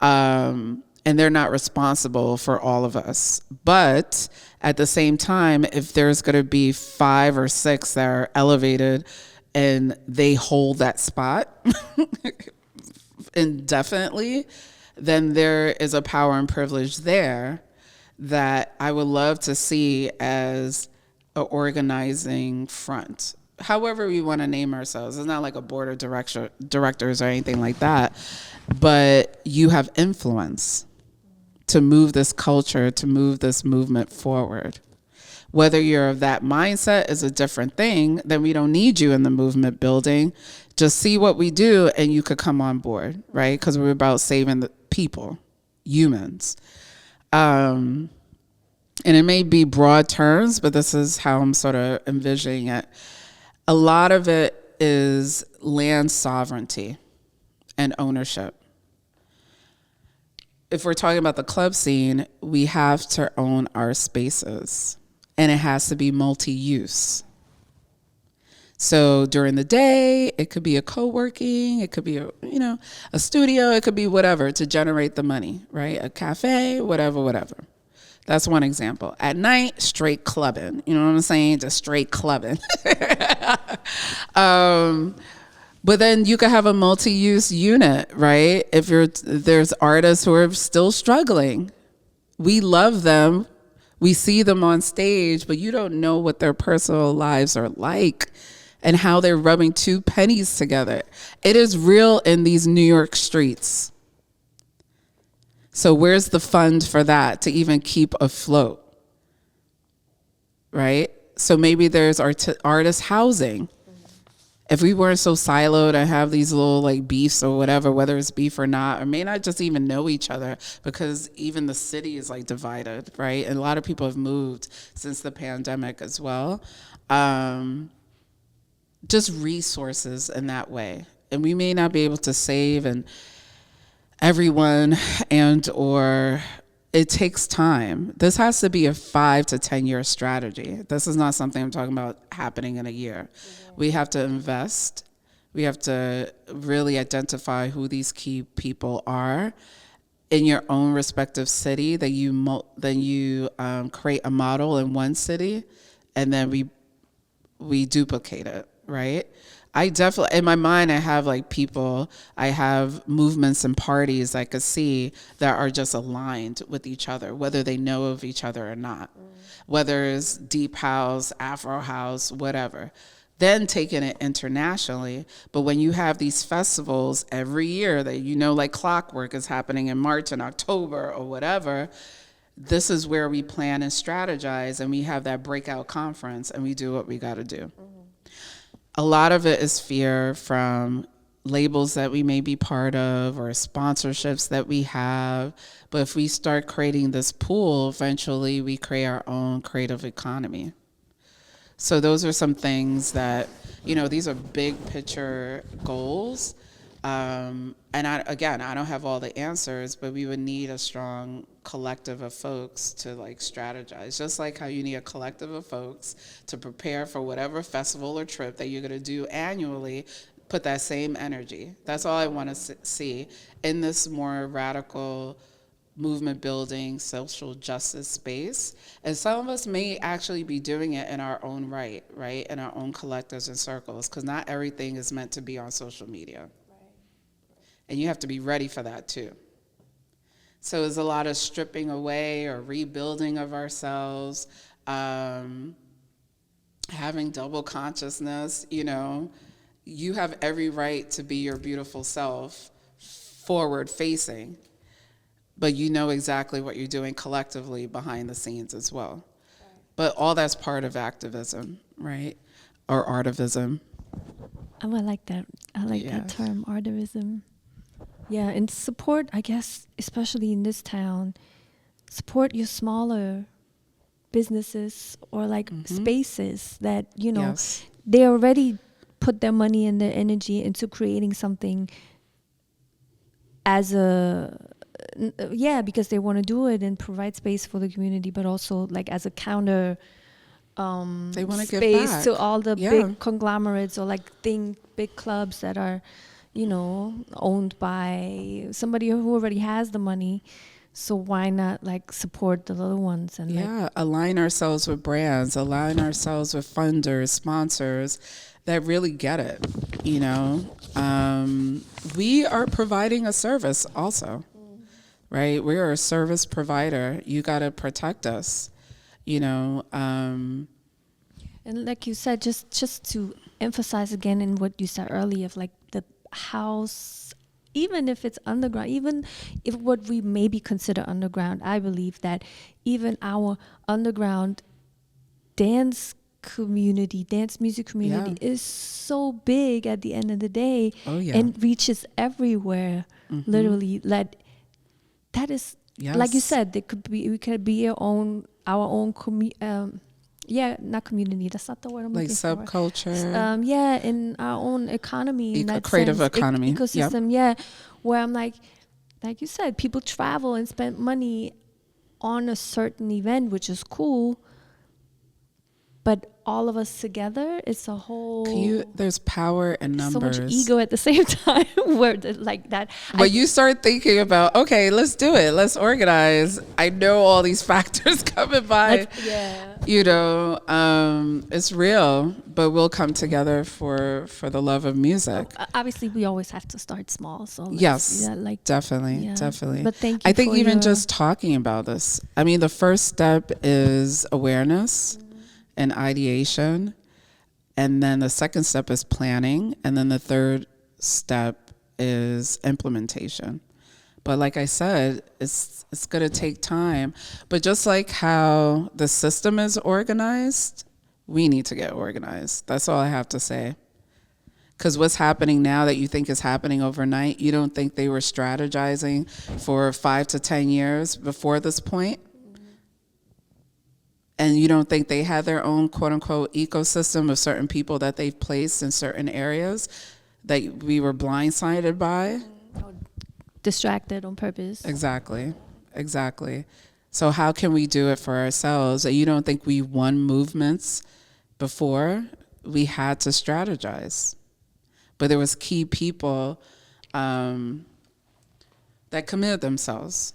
And they're not responsible for all of us. But at the same time, if there's going to be 5 or 6 that are elevated and they hold that spot indefinitely, then there is a power and privilege there that I would love to see as an organizing front. However we want to name ourselves. It's not like a board of directors or anything like that, but you have influence to move this culture, to move this movement forward. Whether you're of that mindset is a different thing, then we don't need you in the movement building. Just see what we do and you could come on board, right? Because we're about saving the people, humans. And it may be broad terms, but this is how I'm sort of envisioning it. A lot of it is land sovereignty and ownership. If we're talking about the club scene, we have to own our spaces, and it has to be multi-use. So during the day, it could be a co-working, it could be a studio, it could be whatever to generate the money, right? A cafe, whatever. That's one example. At night, straight clubbing. You know what I'm saying? Just straight clubbing. But then you could have a multi-use unit, right? There's artists who are still struggling. We love them. We see them on stage, but you don't know what their personal lives are like and how they're rubbing two pennies together. It is real in these New York streets. So where's the fund for that to even keep afloat, right? So maybe there's artist housing. If we weren't so siloed and have these little like beefs or whatever, whether it's beef or not, or may not just even know each other, because even the city is like divided, right? And a lot of people have moved since the pandemic as well. Just resources in that way. And we may not be able to save and everyone or it takes time. This has to be a 5 to 10 year strategy. This is not something I'm talking about happening in a year. We have to invest. We have to really identify who these key people are in your own respective city. Then you create a model in one city, and then we duplicate it, right? I definitely, in my mind, I have I have movements and parties I could see that are just aligned with each other, whether they know of each other or not, whether it's deep house, Afro house, whatever. Then taking it internationally. But when you have these festivals every year that like clockwork is happening in March and October or whatever, this is where we plan and strategize, and we have that breakout conference and we do what we got to do. A lot of it is fear from labels that we may be part of or sponsorships that we have. But if we start creating this pool, eventually we create our own creative economy. So those are some things that, these are big picture goals. And I don't have all the answers, but we would need a strong collective of folks to strategize. Just like how you need a collective of folks to prepare for whatever festival or trip that you're going to do annually, put that same energy. That's all I want to see in this more radical movement building, social justice space. And some of us may actually be doing it in our own right? In our own collectives and circles, because not everything is meant to be on social media. And you have to be ready for that too. So there's a lot of stripping away or rebuilding of ourselves, having double consciousness. You have every right to be your beautiful self, forward facing, but you know exactly what you're doing collectively behind the scenes as well. But all that's part of activism, right? Or artivism. Oh, I like that. I like that term, artivism. Yeah, and support, I guess, especially in this town, support your smaller businesses or spaces that, they already put their money and their energy into creating something as because they want to do it and provide space for the community, but also as a counter they want to give space back to all the big conglomerates or big clubs that are owned by somebody who already has the money. So why not support the little ones and align ourselves with brands, align ourselves with funders, sponsors that really get it. We are providing a service also, right? We are a service provider. You got to protect us, And like you said, just to emphasize again in what you said earlier of the house, even if it's underground, even if what we maybe consider underground, I believe that even our underground dance music community is so big at the end of the day and reaches everywhere. Literally, that is like you said, we could be our own not community. That's not the word I'm looking for. Subculture. In our own economy, in that creative sense, economy, ecosystem. Where I'm like you said, people travel and spend money on a certain event, which is cool. But all of us together, it's a whole. There's power in numbers. So much ego at the same time, where like that. But you start thinking about, okay, let's do it. Let's organize. I know all these factors coming by. You know, it's real, but we'll come together for the love of music. Obviously, we always have to start small. So yes, definitely. But thank you. I think even just talking about this, I mean, the first step is awareness and ideation. And then the second step is planning. And then the third step is implementation. But like I said, it's going to take time. But just like how the system is organized, we need to get organized. That's all I have to say. Because what's happening now that you think is happening overnight, you don't think they were strategizing for 5 to 10 years before this point? And you don't think they had their own quote unquote ecosystem of certain people that they've placed in certain areas that we were blindsided by? Distracted on purpose. Exactly. So how can we do it for ourselves? You don't think we won movements before? We had to strategize. But there was key people that committed themselves.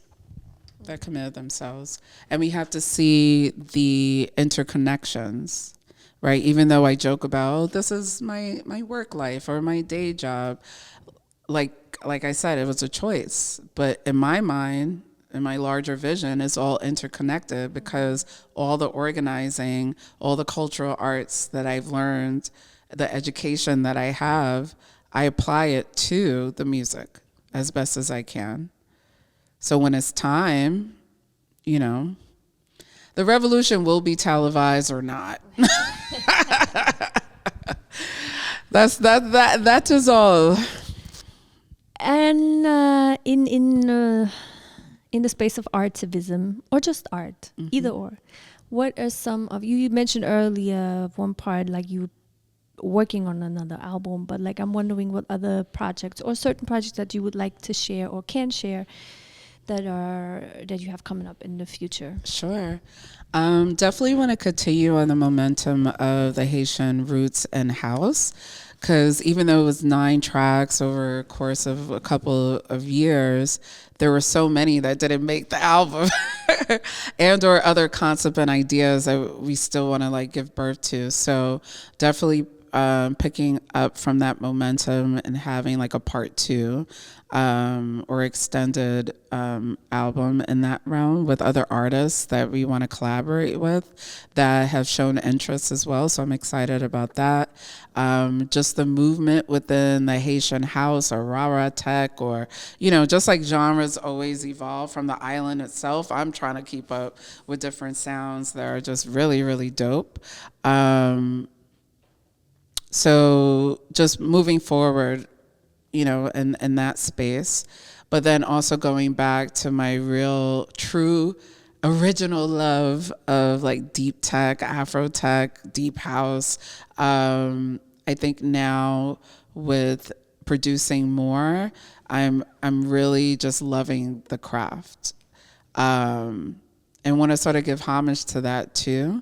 And we have to see the interconnections, right? Even though I joke about, oh, this is my work life or my day job. Like I said, it was a choice. But in my mind, in my larger vision, it's all interconnected because all the organizing, all the cultural arts that I've learned, the education that I have, I apply it to the music as best as I can. So when it's time, you know, the revolution will be televised or not. That is all. And in the space of artivism or just art, either or, what are some of you mentioned earlier one part like you working on another album, but like I'm wondering what other projects or certain projects that you would like to share or can share that you have coming up in the future? Sure. Definitely want to continue on the momentum of the Haitian Roots and House, because even though it was 9 tracks over a course of a couple of years, there were so many that didn't make the album and or other concepts and ideas that we still want to like give birth to. So definitely picking up from that momentum and having like a part 2 or extended album in that realm with other artists that we want to collaborate with that have shown interest as well. So I'm excited about that. Just the movement within the Haitian house or Rara tech, or, you know, just like genres always evolve from the island itself, I'm trying to keep up with different sounds that are just really, really dope. So just moving forward, you know, in that space, but then also going back to my real, true, original love of like deep tech, Afrotech, deep house. I think now with producing more, I'm really just loving the craft, and want to sort of give homage to that too.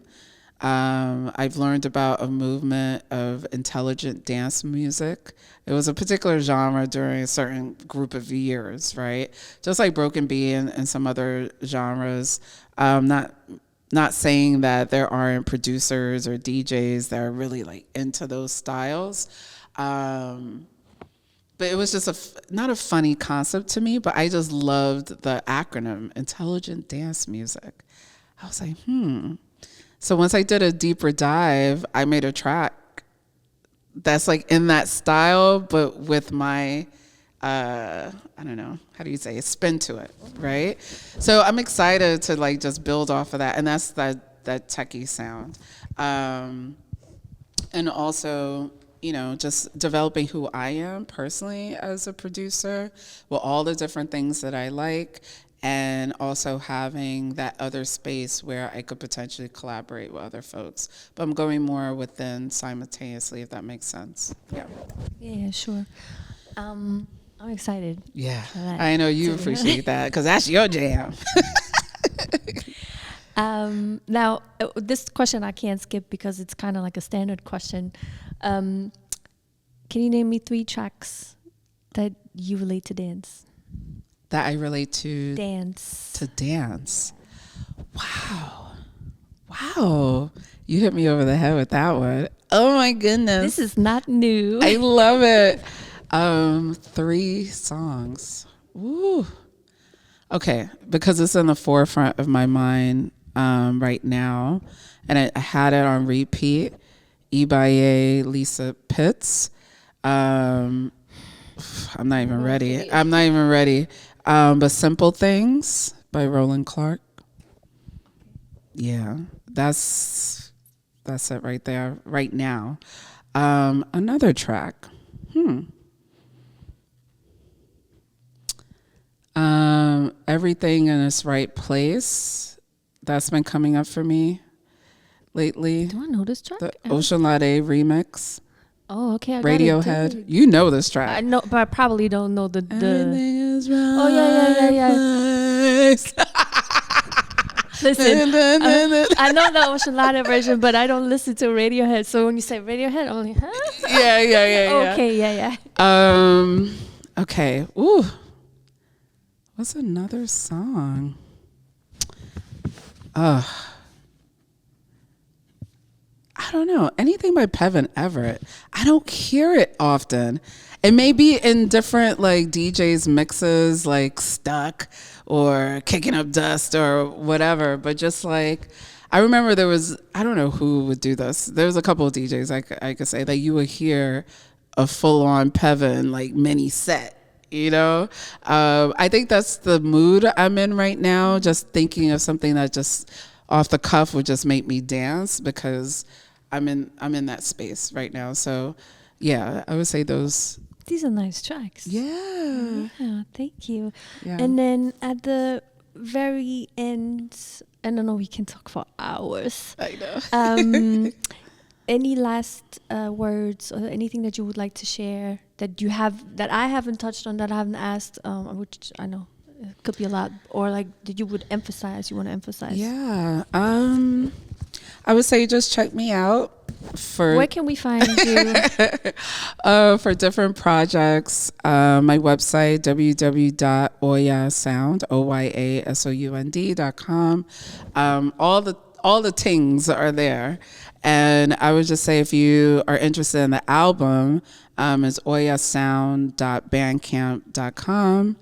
I've learned about a movement of intelligent dance music. It was a particular genre during a certain group of years, right? Just like Broken Bee and some other genres. Not saying that there aren't producers or DJs that are really like into those styles. But it was just not a funny concept to me, but I just loved the acronym, intelligent dance music. I was like, So once I did a deeper dive, I made a track that's like in that style, but with my, I don't know, how do you say it, spin to it, right? So I'm excited to like just build off of that, and that's that techie sound. And also, you know, just developing who I am personally as a producer with all the different things that I like, and also having that other space where I could potentially collaborate with other folks. But I'm going more within simultaneously, if that makes sense. Yeah. Yeah, sure. I'm excited. Yeah, I know you appreciate that because that's your jam. Now, this question I can't skip because it's kind of like a standard question. Can you name me 3 tracks that you relate to dance? That I relate to dance. To dance. Wow. You hit me over the head with that one. Oh my goodness. This is not new. I love it. 3 songs. Ooh. Okay, because it's in the forefront of my mind right now, and I had it on repeat. Ibaye, Lisa Pitts. I'm not even ready. But Simple Things by Roland Clark. Yeah, that's it right there, right now. Another track. Everything in its Right Place. That's been coming up for me lately. Do I know this track? The Ocean Latte remix. Oh, okay. Radiohead. You know this track. I know, but I probably don't know the. Everything is right. Oh yeah. Listen, I know the Ocean Latte version, but I don't listen to Radiohead. So when you say Radiohead, I'm like, huh? Yeah. Okay, yeah. Okay. Ooh. What's another song? I don't know. Anything by Pevin Everett. I don't hear it often. It may be in different like DJs mixes, like Stuck or Kicking Up Dust or whatever. But just like, I remember there was, I don't know who would do this. There was a couple of DJs I could say that you would hear a full on Pevin like mini set. You know, I think that's the mood I'm in right now. Just thinking of something that just off the cuff would just make me dance because I'm in that space right now. So, yeah, I would say those. These are nice tracks. Yeah. Thank you. Yeah. And then at the very end, and I know we can talk for hours. I know. Any last words or anything that you would like to share that you have that I haven't touched on, that I haven't asked, which I know it could be a lot, or like that you would emphasize, you want to emphasize? Yeah. I would say just check me out for. Where can we find you? For different projects, my website www.oyasound.com. All the things are there. And I would just say if you are interested in the album, it's oyasound.bandcamp.com.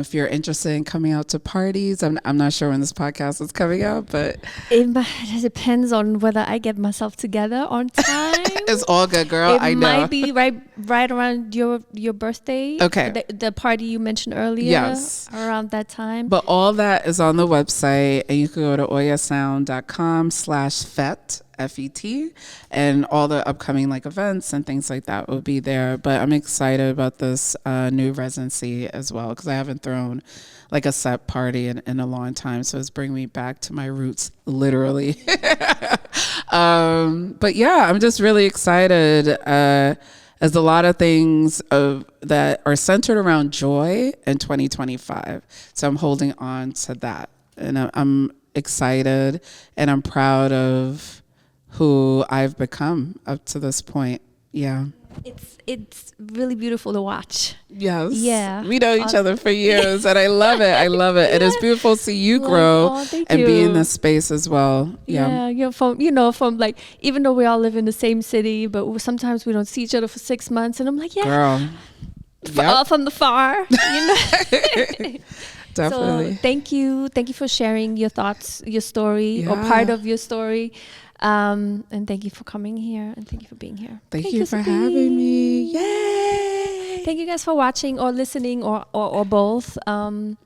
If you're interested in coming out to parties, I'm not sure when this podcast is coming out, but it depends on whether I get myself together on time. It's all good, girl. I know. It might be right around your birthday. Okay. The party you mentioned earlier. Yes. Around that time. But all that is on the website, and you can go to oyasound.com/FET. FET, and all the upcoming like events and things like that will be there. But I'm excited about this new residency as well, because I haven't thrown like a set party in a long time, so it's bringing me back to my roots, literally. But yeah, I'm just really excited. As a lot of things that are centered around joy in 2025, so I'm holding on to that, and I'm excited and I'm proud of who I've become up to this point. Yeah. It's really beautiful to watch. Yes. Yeah. We know each other for years, and I love it. I love it. Yeah. And it's beautiful to see you grow and be in this space as well. Yeah. You're from like, even though we all live in the same city, but sometimes we don't see each other for 6 months, and I'm like, yeah. Girl. All from the far, you know. Definitely. So thank you for sharing your thoughts, your story, or part of your story. And thank you for coming here, and thank you for being here. Thank you for having me. Yay! Thank you guys for watching or listening or both. And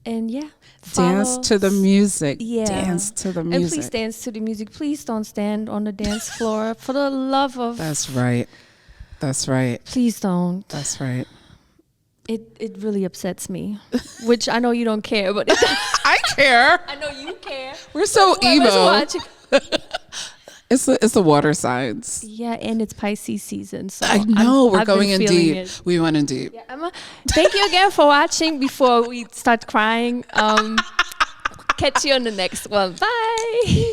yeah, dance to the music. Yeah, dance to the music. And please dance to the music. Please don't stand on the dance floor for the love of. That's right. Please don't. That's right. It really upsets me, which I know you don't care, but I care. I know you care. We're so emo. It's the water signs. Yeah, and it's Pisces season, so I know we're going in deep. We went in deep. Yeah, thank you again for watching. Before we start crying, Catch you on the next one. Bye.